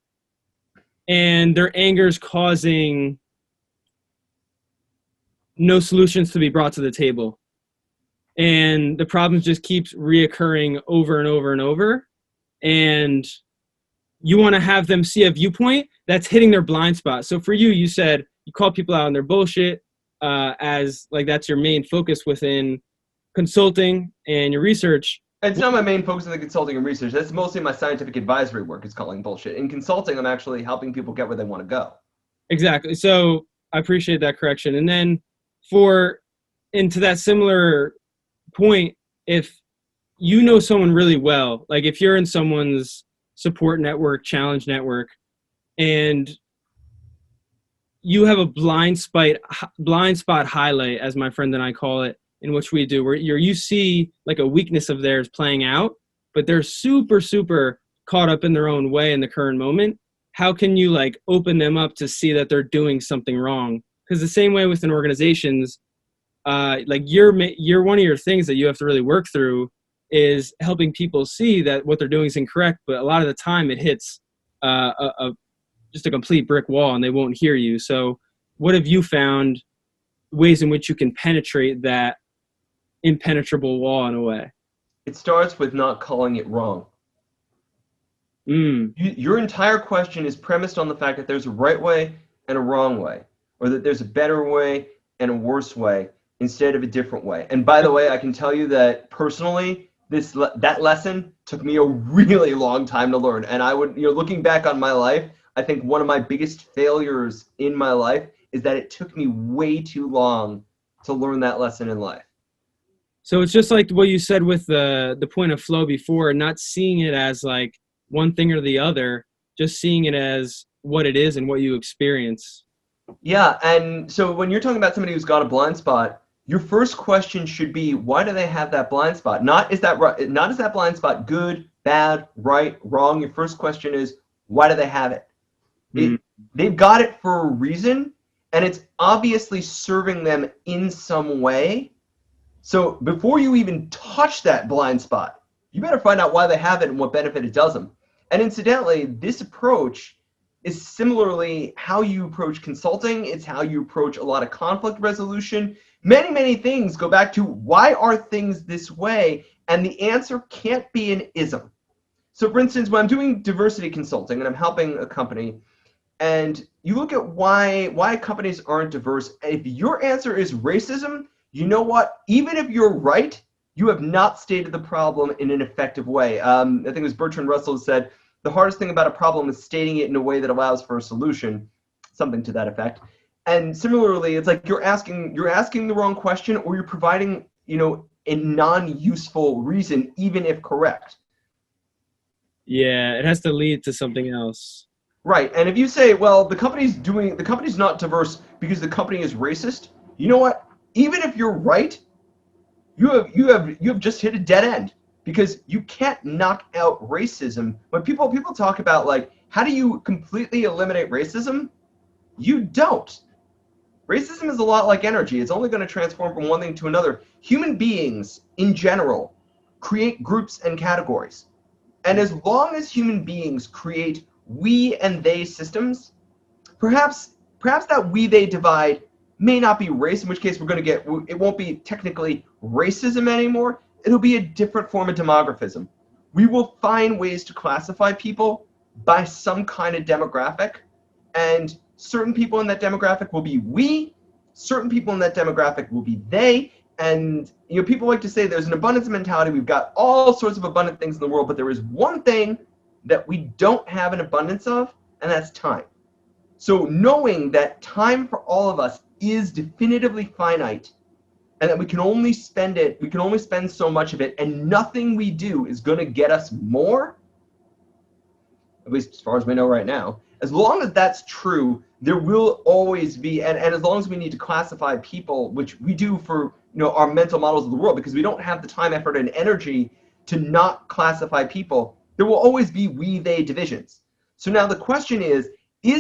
and their anger is causing no solutions to be brought to the table. And the problem just keeps reoccurring over and over and over. And you want to have them see a viewpoint that's hitting their blind spot. So for you, you said you call people out on their bullshit as like that's your main focus within consulting and your research. It's not my main focus in the consulting and research. That's mostly my scientific advisory work is calling bullshit. In consulting, I'm actually helping people get where they want to go. Exactly. So I appreciate that correction. And then into that similar point, if you know someone really well, like if you're in someone's support network, challenge network, and you have a blind spot highlight, as my friend and I call it, in which we do, where you see like a weakness of theirs playing out, but they're super, super caught up in their own way in the current moment. How can you like open them up to see that they're doing something wrong? Because the same way within organizations, like you're one of your things that you have to really work through is helping people see that what they're doing is incorrect. But a lot of the time it hits just a complete brick wall and they won't hear you. So what have you found ways in which you can penetrate that impenetrable wall in a way? It starts with not calling it wrong. Mm. Your entire question is premised on the fact that there's a right way and a wrong way, or that there's a better way and a worse way instead of a different way. And by the way, I can tell you that personally, that lesson took me a really long time to learn. And I would, looking back on my life, I think one of my biggest failures in my life is that it took me way too long to learn that lesson in life. So it's just like what you said with the point of flow before, not seeing it as like one thing or the other, just seeing it as what it is and what you experience. Yeah, and so when you're talking about somebody who's got a blind spot, your first question should be, why do they have that blind spot? Not is that blind spot good, bad, right, wrong? Your first question is, why do they have it? They've got it for a reason, and it's obviously serving them in some way. So before you even touch that blind spot, you better find out why they have it and what benefit it does them. And incidentally, this approach is similarly how you approach consulting. It's how you approach a lot of conflict resolution. Many, many things go back to why are things this way? And the answer can't be an ism. So for instance, when I'm doing diversity consulting and I'm helping a company, and you look at why companies aren't diverse, if your answer is racism, you know what? Even if you're right, you have not stated the problem in an effective way. I think it was Bertrand Russell who said, the hardest thing about a problem is stating it in a way that allows for a solution, something to that effect. And similarly, it's like you're asking the wrong question, or you're providing, a non-useful reason, even if correct. Yeah, it has to lead to something else. Right. And if you say, well, the company's not diverse because the company is racist, you know what? Even if you're right, you have just hit a dead end, because you can't knock out racism. When people talk about like, how do you completely eliminate racism? You don't. Racism is a lot like energy. It's only going to transform from one thing to another. Human beings in general create groups and categories. And as long as human beings create we and they systems, perhaps that we they divide may not be race, in which case it won't be technically racism anymore. It'll be a different form of demographism. We will find ways to classify people by some kind of demographic, and certain people in that demographic will be we, certain people in that demographic will be they, and people like to say there's an abundance mentality. We've got all sorts of abundant things in the world, but there is one thing that we don't have an abundance of, and that's time. So knowing that time for all of us is definitively finite, and that we can only spend so much of it, and nothing we do is going to get us more, at least as far as we know right now. As long as that's true, there will always be, and as long as we need to classify people, which we do for our mental models of the world, because we don't have the time, effort, and energy to not classify people, there will always be we-they divisions. So now the question is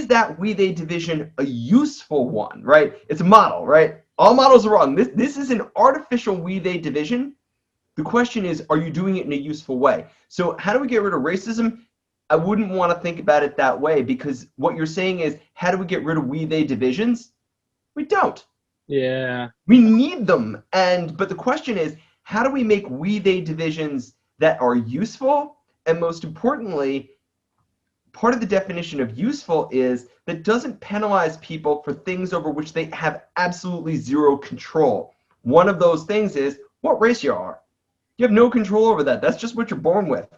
that we-they division a useful one, right? It's a model, right? All models are wrong. This is an artificial we-they division. The question is, are you doing it in a useful way? So how do we get rid of racism? I wouldn't want to think about it that way, because what you're saying is, how do we get rid of we-they divisions? We don't. Yeah. We need them. But the question is, how do we make we-they divisions that are useful? And most importantly, part of the definition of useful is that doesn't penalize people for things over which they have absolutely zero control. One of those things is what race you are. You have no control over that. That's just what you're born with.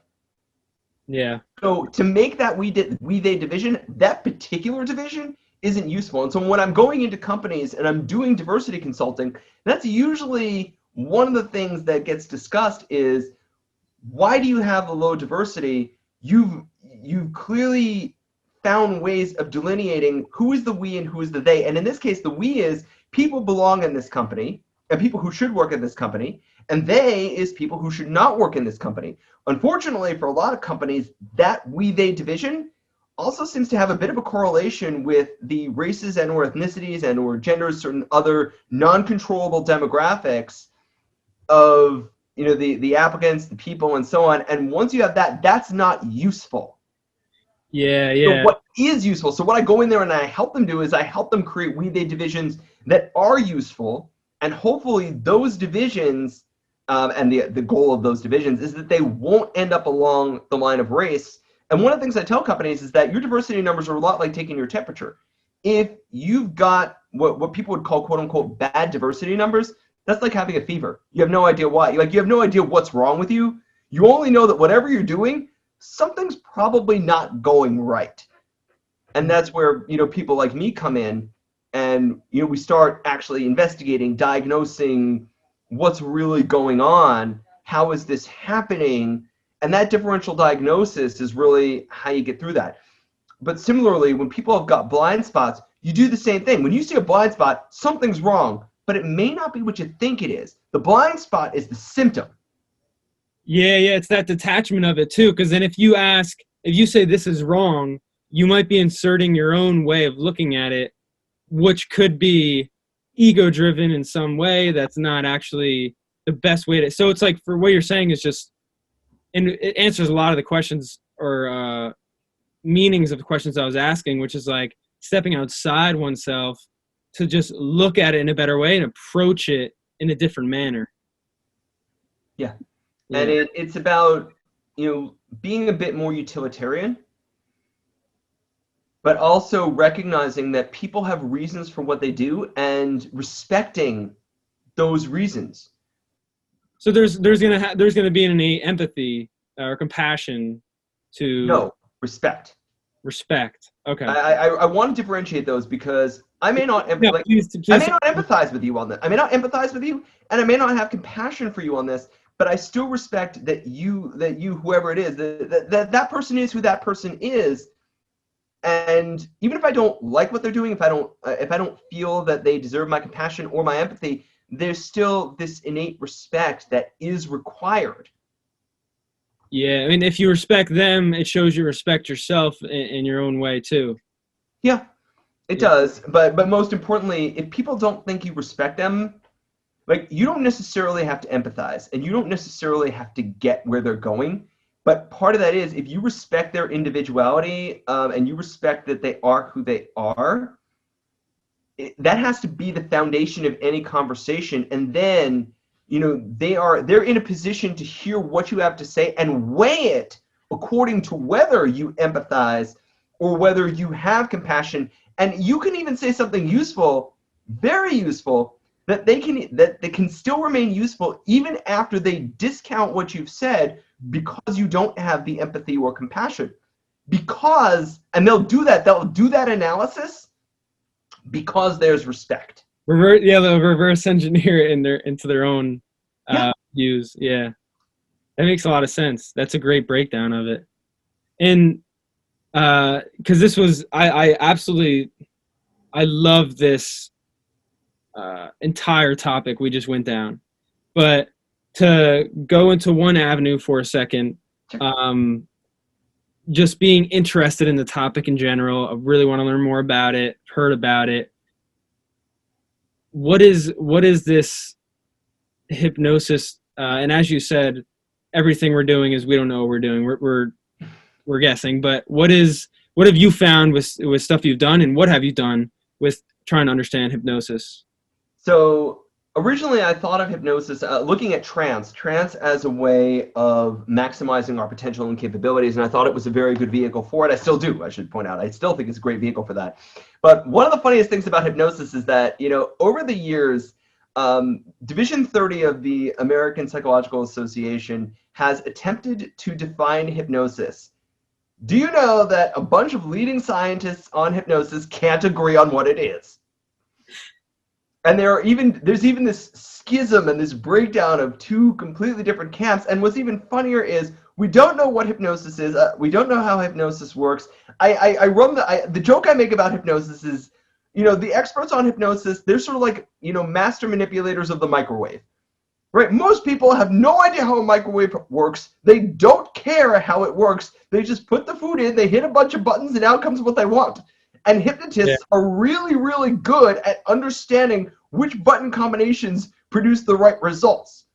Yeah. So to make that we-they division, that particular division isn't useful. And so when I'm going into companies and I'm doing diversity consulting, that's usually one of the things that gets discussed is, why do you have a low diversity? You've clearly found ways of delineating who is the we and who is the they. And in this case, the we is people belong in this company and people who should work in this company. And they is people who should not work in this company. Unfortunately, for a lot of companies, that we-they division also seems to have a bit of a correlation with the races and or ethnicities and or genders, certain other non-controllable demographics of the applicants, the people, and so on. And once you have that, that's not useful. Yeah. So what is useful? So what I go in there and I help them do is I help them create we-they divisions that are useful, and hopefully those divisions, and the goal of those divisions is that they won't end up along the line of race. And one of the things I tell companies is that your diversity numbers are a lot like taking your temperature. If you've got what people would call quote unquote bad diversity numbers, that's like having a fever. You have no idea why. You have no idea what's wrong with you. You only know that whatever you're doing, something's probably not going right. And that's where, people like me come in and, we start actually investigating, diagnosing what's really going on. How is this happening? And that differential diagnosis is really how you get through that. But similarly, when people have got blind spots, you do the same thing. When you see a blind spot, something's wrong, but it may not be what you think it is. The blind spot is the symptom. Yeah, it's that detachment of it too. Because then if you say this is wrong, you might be inserting your own way of looking at it, which could be ego-driven in some way. That's not actually the best way to. So it's like, for what you're saying is just, and it answers a lot of the questions or meanings of the questions I was asking, which is like stepping outside oneself to just look at it in a better way and approach it in a different manner. Yeah. And it's about, being a bit more utilitarian, but also recognizing that people have reasons for what they do and respecting those reasons. So there's gonna be an innate empathy or compassion to. No, respect. Respect. Okay. I want to differentiate those because I may not please I may not empathize with you on this. I may not empathize with you, and I may not have compassion for you on this, but I still respect that you whoever it is, that person is who that person is. And even if I don't like what they're doing, if I don't feel that they deserve my compassion or my empathy, there's still this innate respect that is required. Yeah, I mean, if you respect them, it shows you respect yourself in your own way too. Yeah, it does. But most importantly, if people don't think you respect them, like, you don't necessarily have to empathize, and you don't necessarily have to get where they're going. But part of that is, if you respect their individuality, and you respect that they are who they are, that has to be the foundation of any conversation. And then, they're in a position to hear what you have to say and weigh it according to whether you empathize or whether you have compassion. And you can even say something useful, very useful, that they can still remain useful even after they discount what you've said because you don't have the empathy or compassion. And they'll do that analysis because there's respect. They'll reverse engineer it into their own views. Yeah, that makes a lot of sense. That's a great breakdown of it. And because this was, I love this entire topic we just went down. But to go into one avenue for a second, just being interested in the topic in general, I really want to learn more about it, heard about it. What is this hypnosis? And as you said, everything we're doing is we don't know what we're doing. We're guessing. But what have you found with stuff you've done, and what have you done with trying to understand hypnosis? So originally I thought of hypnosis, looking at trance as a way of maximizing our potential and capabilities, and I thought it was a very good vehicle for it. I still do, I should point out. I still think it's a great vehicle for that. But one of the funniest things about hypnosis is that, over the years, Division 30 of the American Psychological Association has attempted to define hypnosis. Do you know that a bunch of leading scientists on hypnosis can't agree on what it is? And there's even this schism and this breakdown of two completely different camps. And what's even funnier is we don't know what hypnosis is. We don't know how hypnosis works. The joke I make about hypnosis is, the experts on hypnosis, they're sort of like, master manipulators of the microwave. Right? Most people have no idea how a microwave works. They don't care how it works. They just put the food in, they hit a bunch of buttons, and out comes what they want. And hypnotists are really, really good at understanding which button combinations produce the right results.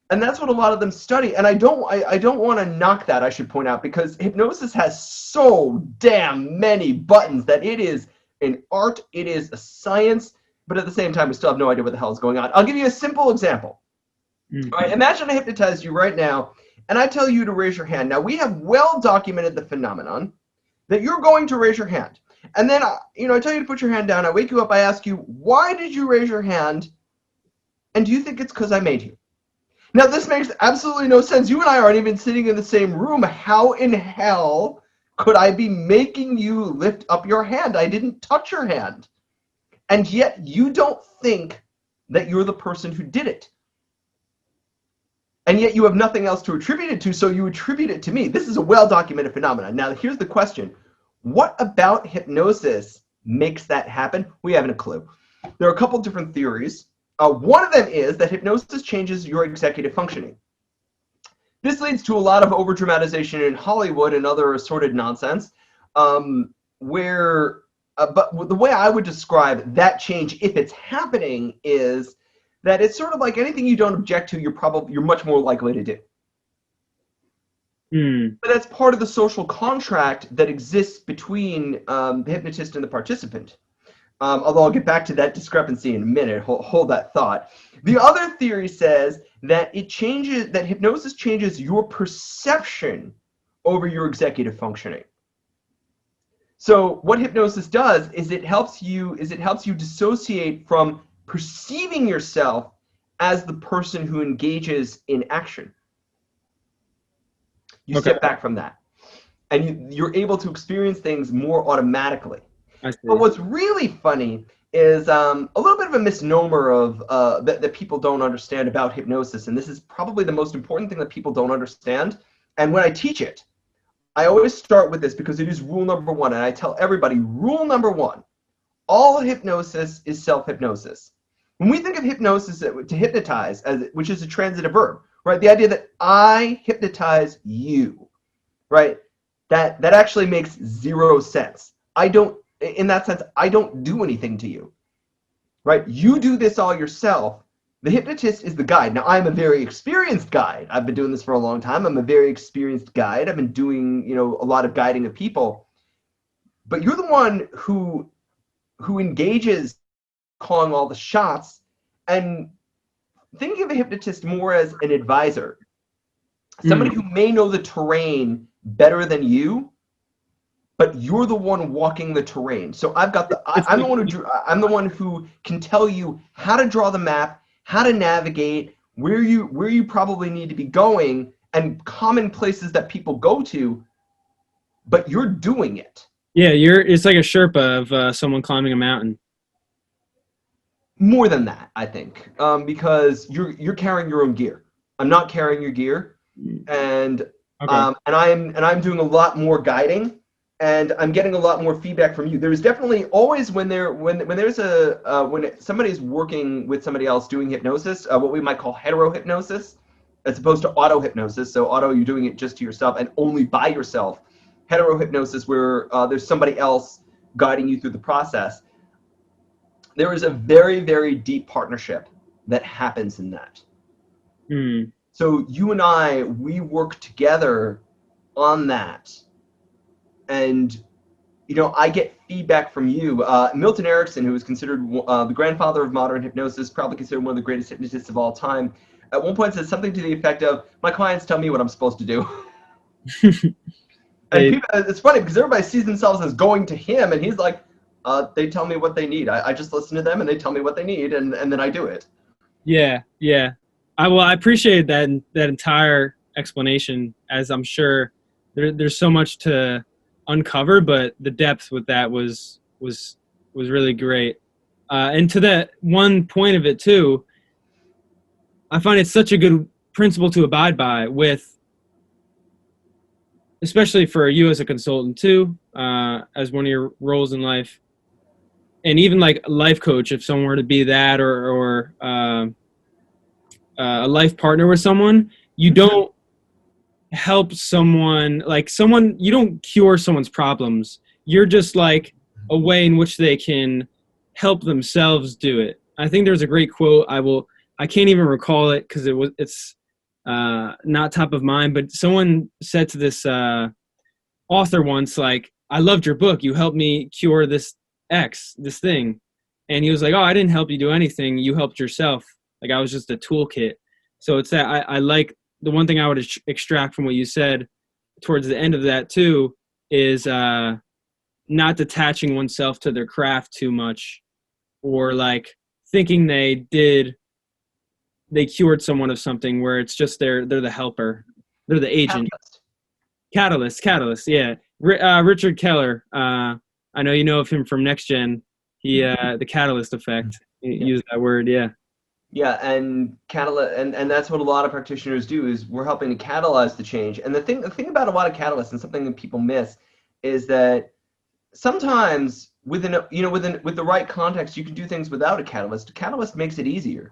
And that's what a lot of them study. And I don't want to knock that, I should point out, because hypnosis has so damn many buttons that it is an art, it is a science, but at the same time, we still have no idea what the hell is going on. I'll give you a simple example. All right, imagine I hypnotize you right now, and I tell you to raise your hand. Now, we have well documented the phenomenon that you're going to raise your hand. And then, I tell you to put your hand down. I wake you up. I ask you, why did you raise your hand? And do you think it's because I made you? Now, this makes absolutely no sense. You and I aren't even sitting in the same room. How in hell could I be making you lift up your hand? I didn't touch your hand. And yet, you don't think that you're the person who did it. And yet, you have nothing else to attribute it to, so you attribute it to me. This is a well-documented phenomenon. Now, here's the question. What about hypnosis makes that happen? We haven't a clue. There are a couple different theories. One of them is that hypnosis changes your executive functioning. This leads to a lot of overdramatization in Hollywood and other assorted nonsense, but the way I would describe that change, if it's happening, is that it's sort of like anything you don't object to, you're much more likely to do. But that's part of the social contract that exists between the hypnotist and the participant. Although I'll get back to that discrepancy in a minute. Hold that thought. The other theory says that that hypnosis changes your perception over your executive functioning. So what hypnosis does is it helps you dissociate from perceiving yourself as the person who engages in action. You step back from that, and you're able to experience things more automatically. But what's really funny is a little bit of a misnomer of that people don't understand about hypnosis, and this is probably the most important thing that people don't understand. And when I teach it, I always start with this because it is rule number one, and I tell everybody, rule number one, all hypnosis is self-hypnosis. When we think of hypnosis, to hypnotize, which is a transitive verb, right? The idea that I hypnotize you, right? That actually makes zero sense. In that sense, I don't do anything to you, right? You do this all yourself. The hypnotist is the guide. Now, I'm a very experienced guide. I've been doing this for a long time. I'm a very experienced guide. I've been doing, a lot of guiding of people. But you're the one who engages, calling all the shots, and thinking of a hypnotist more as an advisor, somebody who may know the terrain better than you, but you're the one walking the terrain. So I'm the one who can tell you how to draw the map, how to navigate, where you probably need to be going, and common places that people go to, but you're doing it. Yeah, it's like a Sherpa of someone climbing a mountain. More than that, I think, because you're carrying your own gear. I'm not carrying your gear, and I'm doing a lot more guiding, and I'm getting a lot more feedback from you. There's definitely always when somebody's working with somebody else doing hypnosis, what we might call hetero-hypnosis, as opposed to auto-hypnosis. So auto, you're doing it just to yourself and only by yourself. Hetero-hypnosis, where there's somebody else guiding you through the process. There is a very, very deep partnership that happens in that. So you and we work together on that. And I get feedback from you. Milton Erickson, who is considered the grandfather of modern hypnosis, probably considered one of the greatest hypnotists of all time, at one point said something to the effect of, "My clients tell me what I'm supposed to do." And it's funny because everybody sees themselves as going to him, and he's like, they tell me what they need. I just listen to them, and they tell me what they need, and then I do it. Yeah. I appreciate that entire explanation, as I'm sure there's so much to uncover, but the depth with that was really great. And to that one point of it too, I find it such a good principle to abide by, with, especially for you as a consultant too, as one of your roles in life, and even like a life coach, if someone were to be that, or a life partner with someone, you don't help someone, you don't cure someone's problems. You're just like a way in which they can help themselves do it. I think there's a great quote. I can't even recall it because it's not top of mind, but someone said to this author once, like, "I loved your book. You helped me cure this thing." And he was like, "Oh, I didn't help you do anything. You helped yourself. Like, I was just a toolkit." So it's that I like, the one thing I would extract from what you said towards the end of that too is not detaching oneself to their craft too much, or like thinking they cured someone of something, where it's just they're the helper, they're the agent. Catalyst. Yeah. Richard Keller. I know you know of him from Next Gen. He the catalyst effect. Use that word. Yeah. Yeah, and and that's what a lot of practitioners do, is we're helping to catalyze the change. And the thing about a lot of catalysts, and something that people miss, is that sometimes with the right context, you can do things without a catalyst. A catalyst makes it easier.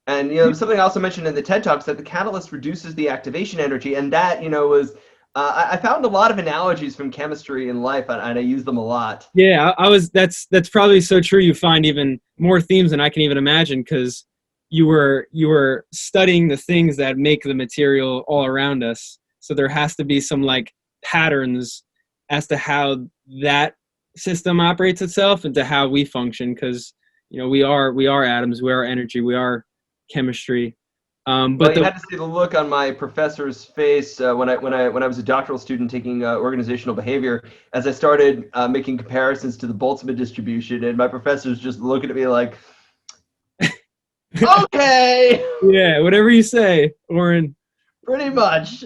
And something I also mentioned in the TED Talks, that the catalyst reduces the activation energy, and that was I found a lot of analogies from chemistry and life, and I use them a lot. Yeah, that's probably so true. You find even more themes than I can even imagine, because you were studying the things that make the material all around us. So there has to be some like patterns as to how that system operates itself and to how we function, because we are atoms, we are energy, we are chemistry. But you had to see the look on my professor's face when I was a doctoral student taking organizational behavior, as I started making comparisons to the Boltzmann distribution, and my professor's just looking at me like, "Okay, yeah, whatever you say, Oren." Pretty much.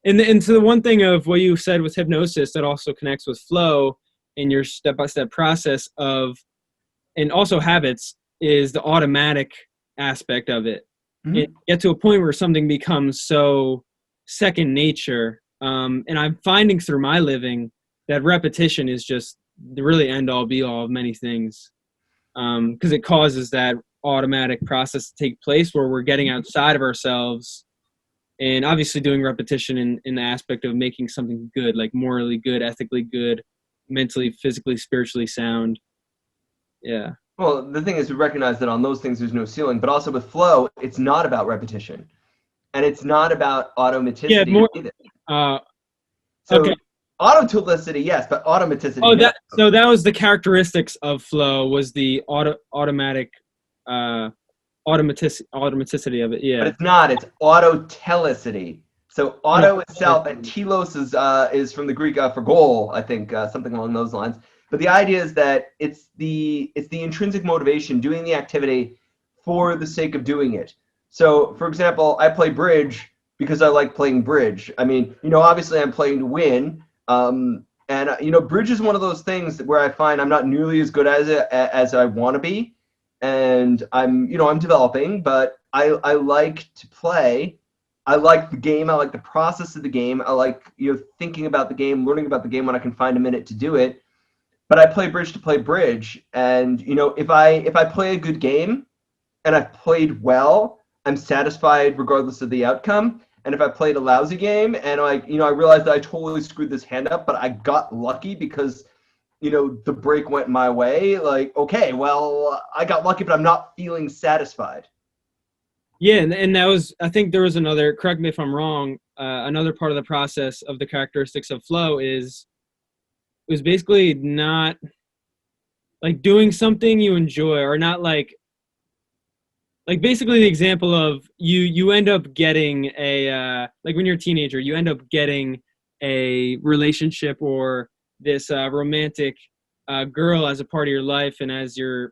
And so the one thing of what you said with hypnosis that also connects with flow in your step-by-step process of, and also habits, is the automatic aspect of it. It get to a point where something becomes so second nature. And I'm finding through my living that repetition is just the really end all be all of many things. Because it causes that automatic process to take place where we're getting outside of ourselves, and obviously doing repetition in the aspect of making something good, like morally good, ethically good, mentally, physically, spiritually sound. Yeah. Well, the thing is, we recognize that on those things there's no ceiling, but also with flow, it's not about repetition, and it's not about automaticity either. Okay. Autotolicity, yes, but automaticity. Oh, so that was the characteristics of flow, was the automatic automaticity of it. Yeah. But it's not. It's autotelicity. So auto itself, and telos is from the Greek for goal, I think, something along those lines. But the idea is that it's the intrinsic motivation, doing the activity for the sake of doing it. So, for example, I play bridge because I like playing bridge. I mean, obviously I'm playing to win. And bridge is one of those things where I find I'm not nearly as good as I want to be, and I'm developing. But I like to play. I like the game. I like the process of the game. I like thinking about the game, learning about the game when I can find a minute to do it. But I play bridge to play bridge, and if I play a good game and I've played well, I'm satisfied regardless of the outcome. And if I played a lousy game and I realized that I totally screwed this hand up, but I got lucky because the break went my way, like, okay, well, I got lucky, but I'm not feeling satisfied. Yeah, and that was, I think there was another, correct me if I'm wrong, another part of the process of the characteristics of flow is was basically not like doing something you enjoy, or not like basically the example of you end up getting a like when you're a teenager, you end up getting a relationship or this romantic girl as a part of your life and as your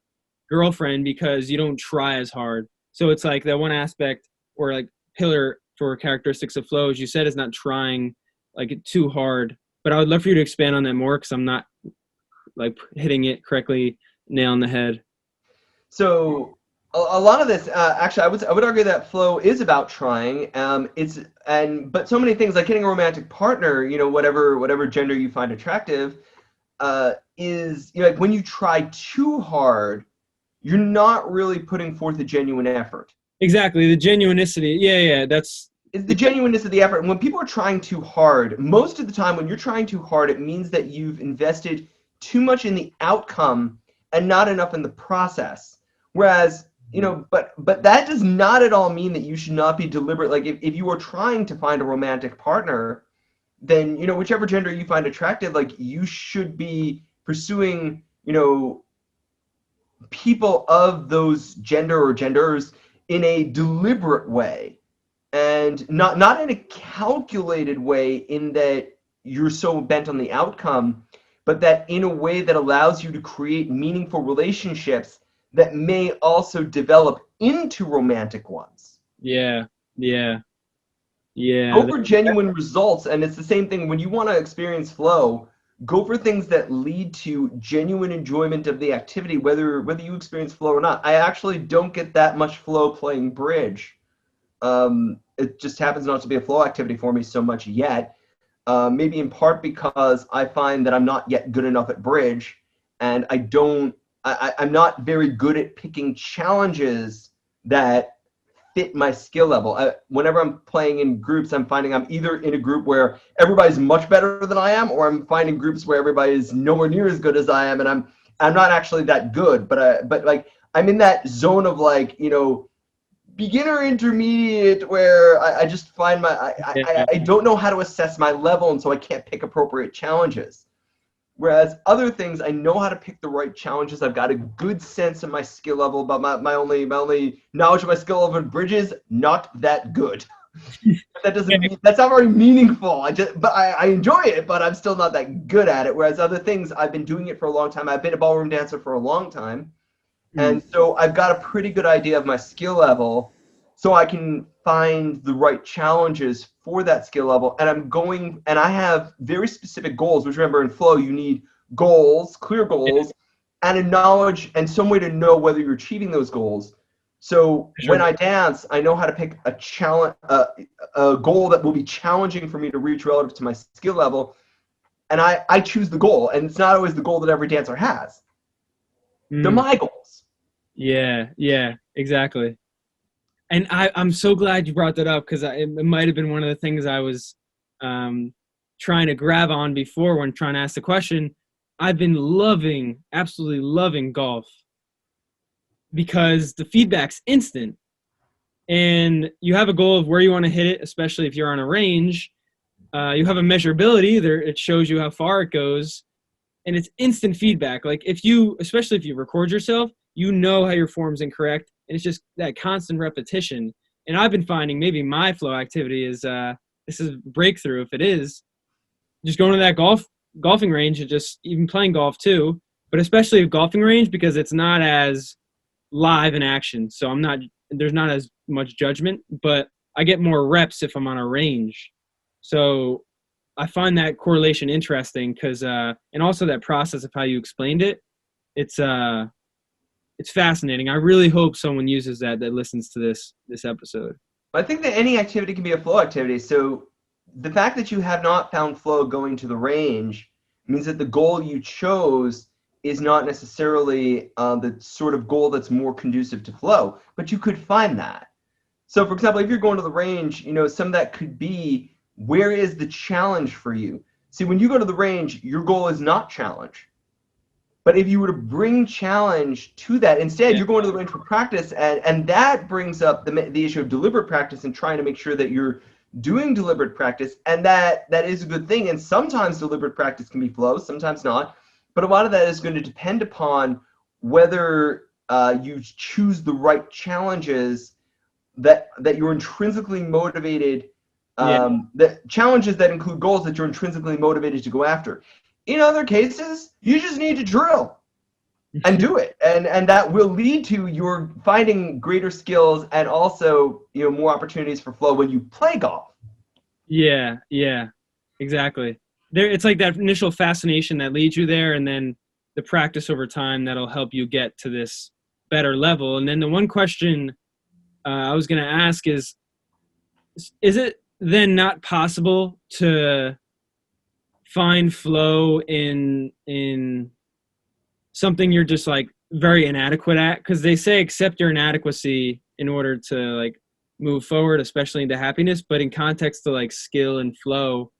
girlfriend because you don't try as hard. So it's like that one aspect or like pillar for characteristics of flow, as you said, is not trying like too hard. But I would love for you to expand on that more because I'm not like hitting it correctly, nail on the head. So a lot of this, actually, I would argue that flow is about trying. But so many things like getting a romantic partner, you know, whatever gender you find attractive, is, you know, like when you try too hard, you're not really putting forth a genuine effort. Exactly, the genuinity. Yeah, that's. It's the genuineness of the effort. And when people are trying too hard, most of the time when you're trying too hard, it means that you've invested too much in the outcome and not enough in the process. Whereas, you know, but that does not at all mean that you should not be deliberate. Like if you are trying to find a romantic partner, then, you know, whichever gender you find attractive, like you should be pursuing, you know, people of those gender or genders in a deliberate way, and not in a calculated way in that you're so bent on the outcome, but that in a way that allows you to create meaningful relationships that may also develop into romantic ones. Yeah. Go for genuine results, and it's the same thing when you want to experience flow. Go for things that lead to genuine enjoyment of the activity, whether you experience flow or not. I actually don't get that much flow playing bridge. It just happens not to be a flow activity for me so much yet. Maybe in part because I find that I'm not yet good enough at bridge, and I'm not very good at picking challenges that fit my skill level. Whenever I'm playing in groups, I'm finding I'm either in a group where everybody's much better than I am, or I'm finding groups where everybody's nowhere near as good as I am, and I'm not actually that good. But like I'm in that zone of like, you know, beginner intermediate where I just find I don't know how to assess my level, and so I can't pick appropriate challenges. Whereas other things, I know how to pick the right challenges. I've got a good sense of my skill level, but my only knowledge of my skill level in bridges, not that good. That doesn't mean, that's not very meaningful. I enjoy it, but I'm still not that good at it. Whereas other things, I've been doing it for a long time. I've been a ballroom dancer for a long time. And so I've got a pretty good idea of my skill level, so I can find the right challenges for that skill level. And I have very specific goals, which, remember, in flow, you need goals, clear goals, and a knowledge and some way to know whether you're achieving those goals. So when I dance, I know how to pick a challenge, a goal that will be challenging for me to reach relative to my skill level. And I choose the goal, and it's not always the goal that every dancer has. They're my goals. Yeah, exactly. And I'm so glad you brought that up, because it might have been one of the things I was trying to grab on before when trying to ask the question. I've been absolutely loving golf, because the feedback's instant. And you have a goal of where you want to hit it, especially if you're on a range. You have a measurability. It shows you how far it goes. And it's instant feedback. Like especially if you record yourself, you know how your form's incorrect. And it's just that constant repetition. And I've been finding maybe my flow activity is this is breakthrough. If it is, just going to that golfing range and just even playing golf too, but especially a golfing range, because it's not as live in action. So there's not as much judgment, but I get more reps if I'm on a range. So I find that correlation interesting, because and also that process of how you explained it, it's fascinating. I really hope someone uses that listens to this episode. I think that any activity can be a flow activity. So the fact that you have not found flow going to the range means that the goal you chose is not necessarily the sort of goal that's more conducive to flow, but you could find that. So for example, if you're going to the range, you know, some of that could be, where is the challenge for you? See, when you go to the range, your goal is not challenge. But if you were to bring challenge to that, instead you're going to the range for practice, and that brings up the issue of deliberate practice and trying to make sure that you're doing deliberate practice, and that is a good thing. And sometimes deliberate practice can be flow, sometimes not. But a lot of that is going to depend upon whether you choose the right challenges that you're intrinsically motivated. The challenges that include goals that you're intrinsically motivated to go after. In other cases, you just need to drill and do it, and that will lead to your finding greater skills and also more opportunities for flow when you play golf. Yeah, exactly. It's like that initial fascination that leads you there, and then the practice over time that'll help you get to this better level. And then the one question I was going to ask is it then not possible to find flow in something you're just like very inadequate at? Because they say accept your inadequacy in order to like move forward, especially into happiness, but in context to like skill and flow.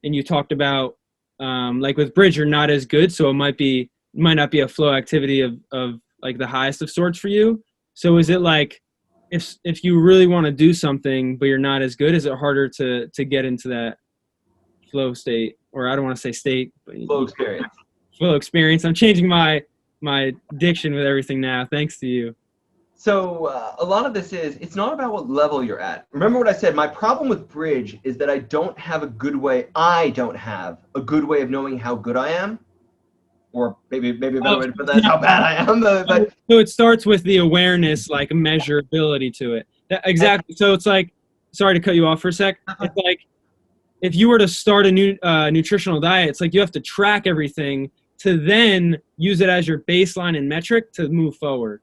And you talked about like with bridge, you're not as good, so it might not be a flow activity of like the highest of sorts for you. So is it like if you really want to do something but you're not as good, is it harder to get into that flow state? Or I don't want to say state, but Flow experience. Flow experience. I'm changing my diction with everything now, thanks to you. So a lot of this it's not about what level you're at. Remember what I said, my problem with bridge is that I don't have a good way of knowing how good I am. Or maybe a better way to put that is how bad I am. But so it starts with the awareness, like measurability to it. Exactly. So it's like, sorry to cut you off for a sec. It's like if you were to start a new nutritional diet, it's like you have to track everything to then use it as your baseline and metric to move forward.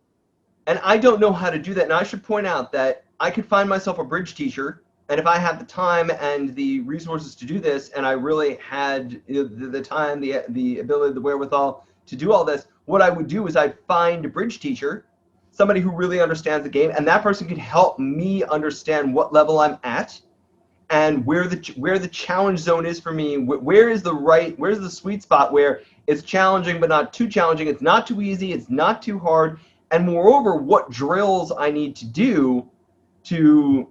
And I don't know how to do that. Now, I should point out that I could find myself a bridge teacher, and if I had the time and the resources to do this, and I really had the time, the ability, the wherewithal to do all this, what I would do is I'd find a bridge teacher, somebody who really understands the game, and that person could help me understand what level I'm at and where the challenge zone is for me. Where's the sweet spot where it's challenging but not too challenging, it's not too easy, it's not too hard, and moreover, what drills I need to do to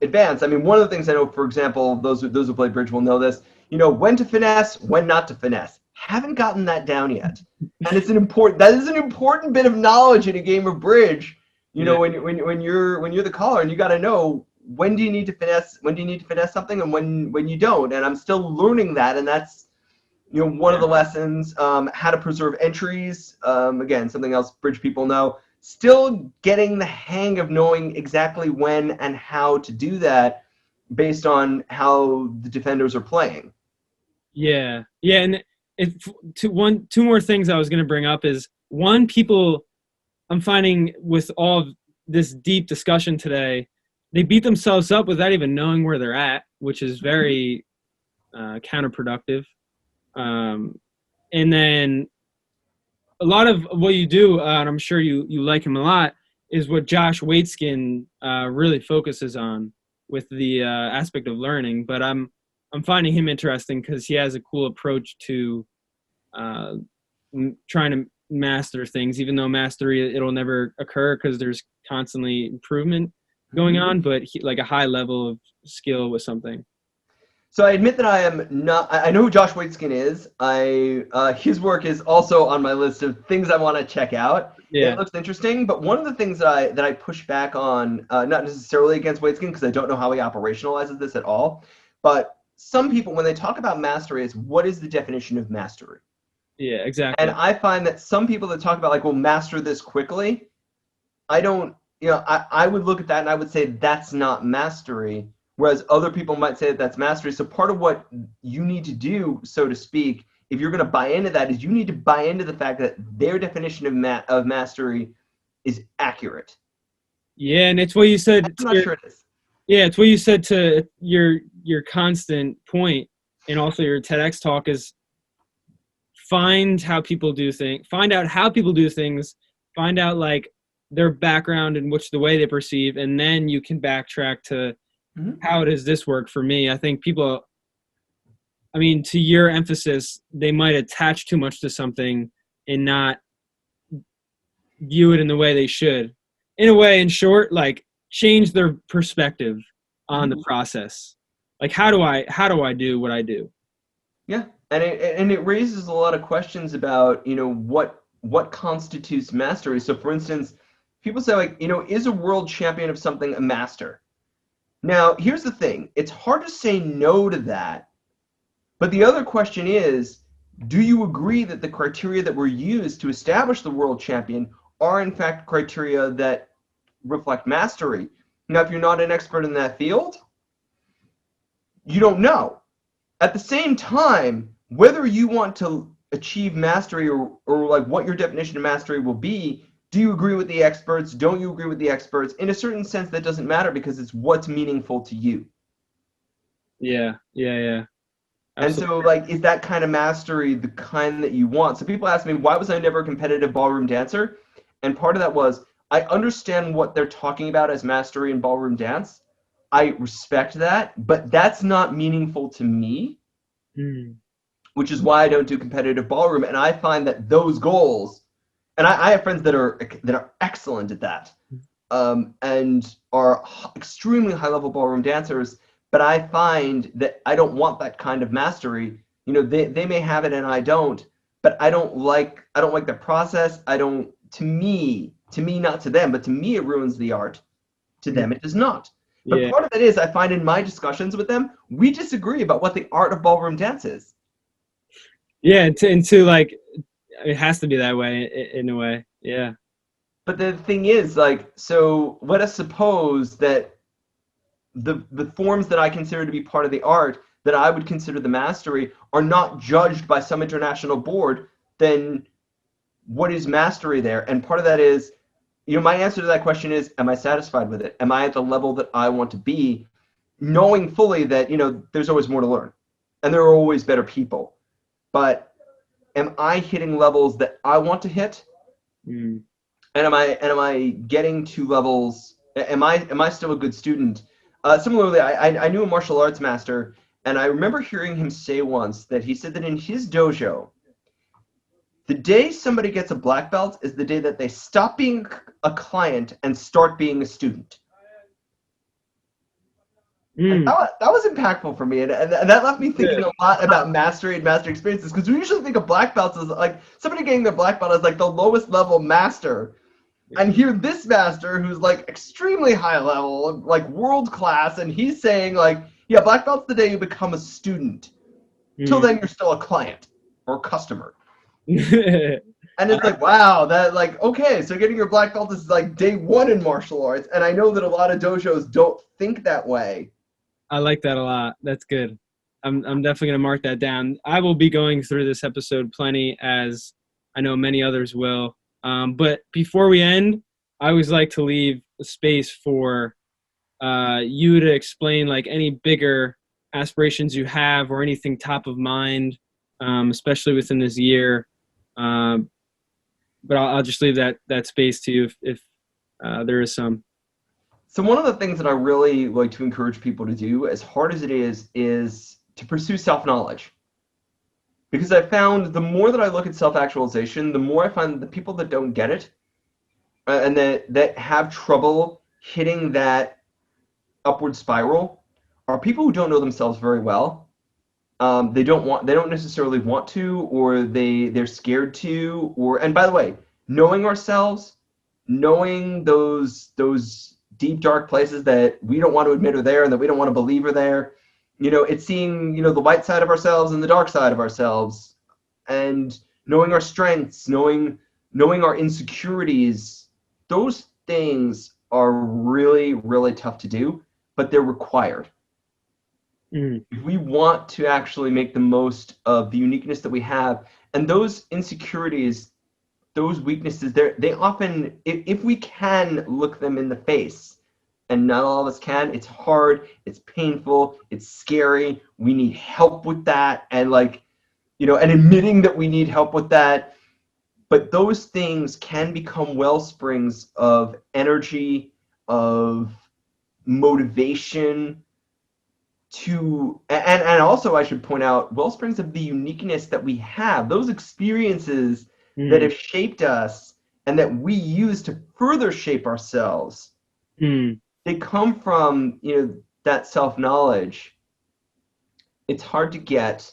advance. I mean, one of the things I know, for example, those who play bridge will know this, when to finesse, when not to finesse. Haven't gotten that down yet. And that is an important bit of knowledge in a game of bridge. When you're the caller, and you got to know when do you need to finesse something and when you don't. And I'm still learning that, and that's one of the lessons. How to preserve entries, again, something else bridge people know. Still getting the hang of knowing exactly when and how to do that based on how the defenders are playing. Yeah, and two more things I was going to bring up is, one, people, I'm finding with all of this deep discussion today, they beat themselves up without even knowing where they're at, which is very counterproductive. And then a lot of what you do, and I'm sure you like him a lot, is what Josh Waitzkin really focuses on with the aspect of learning. But I'm finding him interesting because he has a cool approach to trying to master things, even though mastery, it'll never occur because there's constantly improvement going on, but like a high level of skill with something. So I admit that I am not. I know who Josh Waitzkin is. His work is also on my list of things I want to check out. Yeah. It looks interesting, but one of the things that I push back on, not necessarily against Waitzkin, because I don't know how he operationalizes this at all, but some people, when they talk about mastery, is what is the definition of mastery? Yeah, exactly. And I find that some people that talk about like, well, master this quickly, I don't. I would look at that and I would say that's not mastery. Whereas other people might say that that's mastery. So part of what you need to do, so to speak, if you're going to buy into that, is you need to buy into the fact that their definition of mastery is accurate. Yeah, and it's what you said. I'm not sure it is. Yeah, it's what you said to your constant point, and also your TEDx talk is find how people do things. Find out how people do things. Find out like their background and the way they perceive, and then you can backtrack to how does this work for me? I think people, to your emphasis, they might attach too much to something and not view it in the way they should. In a way, in short, like change their perspective on the process. Like, how do I do what I do? Yeah, and it raises a lot of questions about, what constitutes mastery. So, for instance, people say, like, is a world champion of something a master? Now, here's the thing. It's hard to say no to that. But the other question is, do you agree that the criteria that were used to establish the world champion are, in fact, criteria that reflect mastery? Now, if you're not an expert in that field, you don't know. At the same time, whether you want to achieve mastery or like what your definition of mastery will be, do you agree with the experts? Don't you agree with the experts? In a certain sense, that doesn't matter because it's what's meaningful to you. Yeah. And so, like, is that kind of mastery the kind that you want? So people ask me, why was I never a competitive ballroom dancer? And part of that was, I understand what they're talking about as mastery in ballroom dance. I respect that, but that's not meaningful to me, which is why I don't do competitive ballroom. And I find that those goals, and I have friends that are excellent at that, and are extremely high-level ballroom dancers, but I find that I don't want that kind of mastery. They may have it and I don't, but I don't like the process. To me, not to them, but to me it ruins the art. To them it does not. But part of it is, I find in my discussions with them, we disagree about what the art of ballroom dance is. Yeah, and to like, it has to be that way in a way. Yeah. But the thing is, like, so let us suppose that the forms that I consider to be part of the art, that I would consider the mastery, are not judged by some international board, then what is mastery there? And part of that is, my answer to that question is, am I satisfied with it? Am I at the level that I want to be, knowing fully that, there's always more to learn, and there are always better people. But am I hitting levels that I want to hit? And am I getting to levels? Am I still a good student? Similarly, I knew a martial arts master, and I remember hearing him say once that he said that in his dojo, the day somebody gets a black belt is the day that they stop being a client and start being a student. And that was impactful for me, and that left me thinking a lot about mastery and master experiences, because we usually think of black belts as like somebody getting their black belt as like the lowest level master. And here this master who's like extremely high level, like world class, and he's saying like, yeah, black belt's the day you become a student. Till then you're still a client or a customer. And it's like, wow, that like, okay, so getting your black belt is like day one in martial arts. And I know that a lot of dojos don't think that way. I like that a lot. That's good. I'm definitely going to mark that down. I will be going through this episode plenty, as I know many others will. But before we end, I always like to leave a space for you to explain like any bigger aspirations you have or anything top of mind, especially within this year. But I'll just leave that space to you if there is some. So one of the things that I really like to encourage people to do, as hard as it is to pursue self-knowledge. Because I found the more that I look at self-actualization, the more I find that the people that don't get it and that have trouble hitting that upward spiral are people who don't know themselves very well. They don't necessarily want to, or they're scared to, and by the way, knowing ourselves, knowing those deep dark places that we don't want to admit are there and that we don't want to believe are there, it's seeing the light side of ourselves and the dark side of ourselves, and knowing our strengths, knowing our insecurities. Those things are really, really tough to do, but they're required. If we want to actually make the most of the uniqueness that we have, and those insecurities, those weaknesses, they often, if we can look them in the face, and not all of us can, it's hard, it's painful, it's scary, we need help with that, and and admitting that we need help with that. But those things can become well springs of energy, of motivation, and also I should point out, well springs of the uniqueness that we have, those experiences that have shaped us and that we use to further shape ourselves. They come from that self-knowledge, it's hard to get,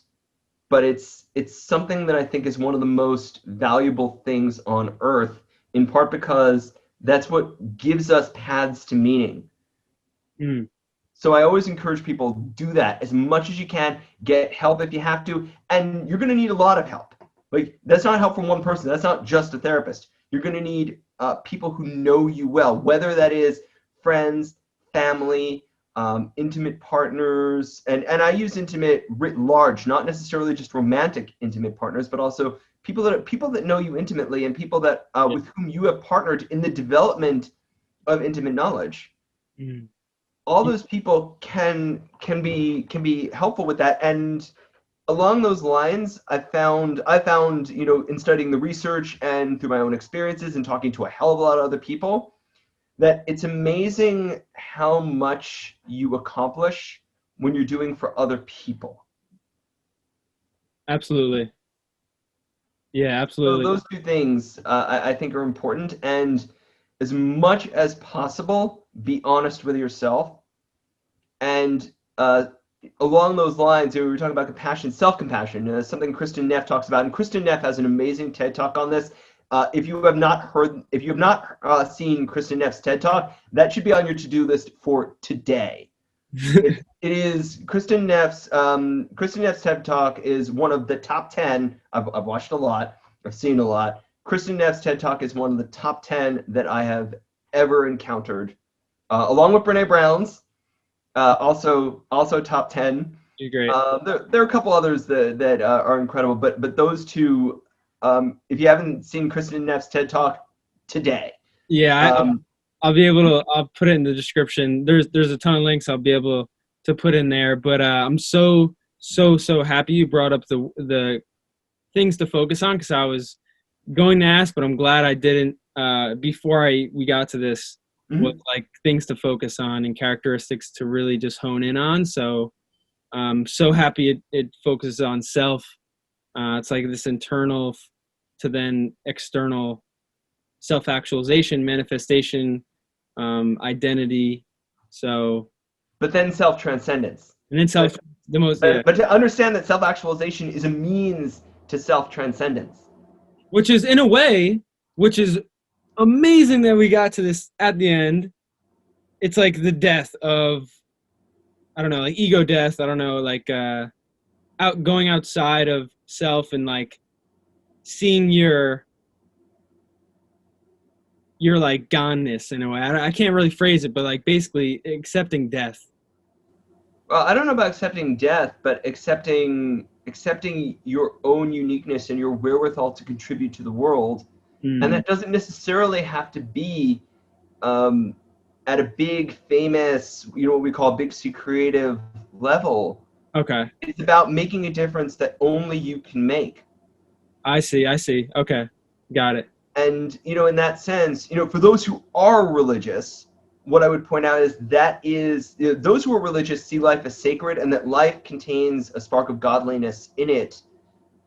but it's something that I think is one of the most valuable things on earth, in part because that's what gives us paths to meaning. Mm. So I always encourage people, do that as much as you can. Get help if you have to, and you're going to need a lot of help. Like, that's not help from one person. That's not just a therapist. You're going to need people who know you well, whether that is friends, family, intimate partners, and I use intimate writ large, not necessarily just romantic intimate partners, but also people that know you intimately, and people that with whom you have partnered in the development of intimate knowledge. Mm. All those people can be helpful with that. And along those lines, I found, in studying the research and through my own experiences and talking to a hell of a lot of other people, that it's amazing how much you accomplish when you're doing for other people. Absolutely. Yeah, So absolutely. those two things I think are important. And as much as possible, be honest with yourself. And along those lines, we were talking about compassion, self-compassion, something Kristin Neff talks about. And Kristin Neff has an amazing TED Talk on this. If you have not seen Kristin Neff's TED Talk, that should be on your to-do list for today. It is Kristin Neff's TED Talk is one of the top 10. I've watched a lot. I've seen a lot. Kristin Neff's TED Talk is one of the top 10 that I have ever encountered, along with Brene Brown's. Also top 10. You're great. There are a couple others that are incredible, but those two, if you haven't seen Kristin Neff's TED Talk today. Yeah, I'll be able to. I'll put it in the description. There's a ton of links I'll be able to put in there. But I'm so happy you brought up the things to focus on, because I was going to ask, but I'm glad I didn't before we got to this. Mm-hmm. With like things to focus on and characteristics to really just hone in on. So I'm so happy it focuses on self. It's like this internal to then external self-actualization, manifestation, identity. So, but then self-transcendence. And then but to understand that self-actualization is a means to self-transcendence. Which is, in a way, which is amazing that we got to this at the end. It's like the death of, I don't know, like ego death. I don't know, like going outside of self and like seeing your like goneness in a way. I can't really phrase it, but like basically accepting death. Well, I don't know about accepting death, but accepting your own uniqueness and your wherewithal to contribute to the world. And that doesn't necessarily have to be at a big, famous, what we call big C creative level. Okay. It's about making a difference that only you can make. I see. Okay. Got it. And, in that sense, for those who are religious, what I would point out is those who are religious see life as sacred, and that life contains a spark of godliness in it.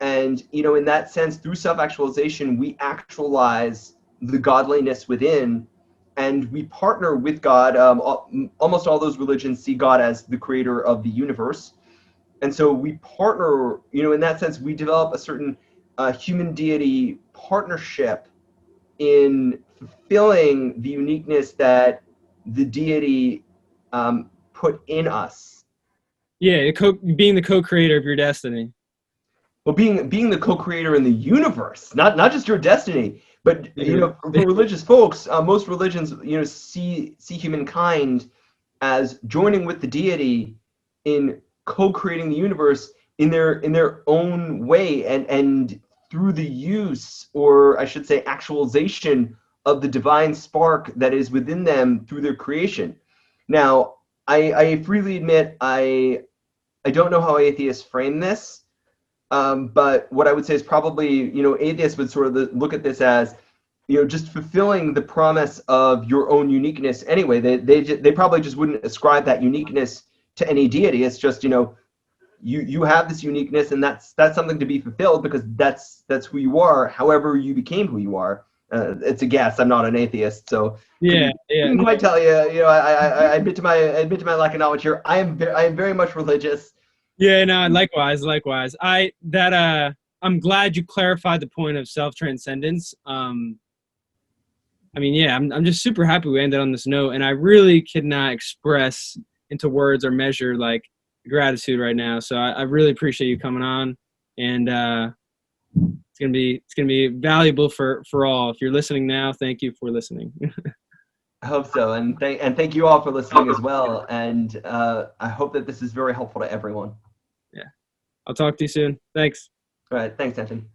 And, in that sense, through self-actualization, we actualize the godliness within, and we partner with God. Almost all those religions see God as the creator of the universe. And so we partner, in that sense, we develop a certain human deity partnership in fulfilling the uniqueness that the deity put in us. Yeah, being the co-creator of your destiny. Well, being the co-creator in the universe, not just your destiny, but for religious folks, most religions see humankind as joining with the deity in co-creating the universe in their own way, and through the use, or I should say actualization, of the divine spark that is within them through their creation. Now, I freely admit I don't know how atheists frame this. But what I would say is probably, atheists would sort of look at this as, just fulfilling the promise of your own uniqueness anyway. They probably just wouldn't ascribe that uniqueness to any deity. It's just, you have this uniqueness, and that's something to be fulfilled, because that's who you are, however you became who you are. It's a guess. I'm not an atheist, so Yeah, couldn't quite tell you. You know, I admit to my lack of knowledge here. I am very much religious. Yeah, no, likewise. I'm glad you clarified the point of self-transcendence. I mean, yeah, I'm just super happy we ended on this note, and I really could not express into words or measure like gratitude right now. So I really appreciate you coming on, and it's gonna be valuable for all. If you're listening now, thank you for listening. I hope so, and thank you all for listening as well. And I hope that this is very helpful to everyone. Yeah, I'll talk to you soon. Thanks. All right, thanks, Anton.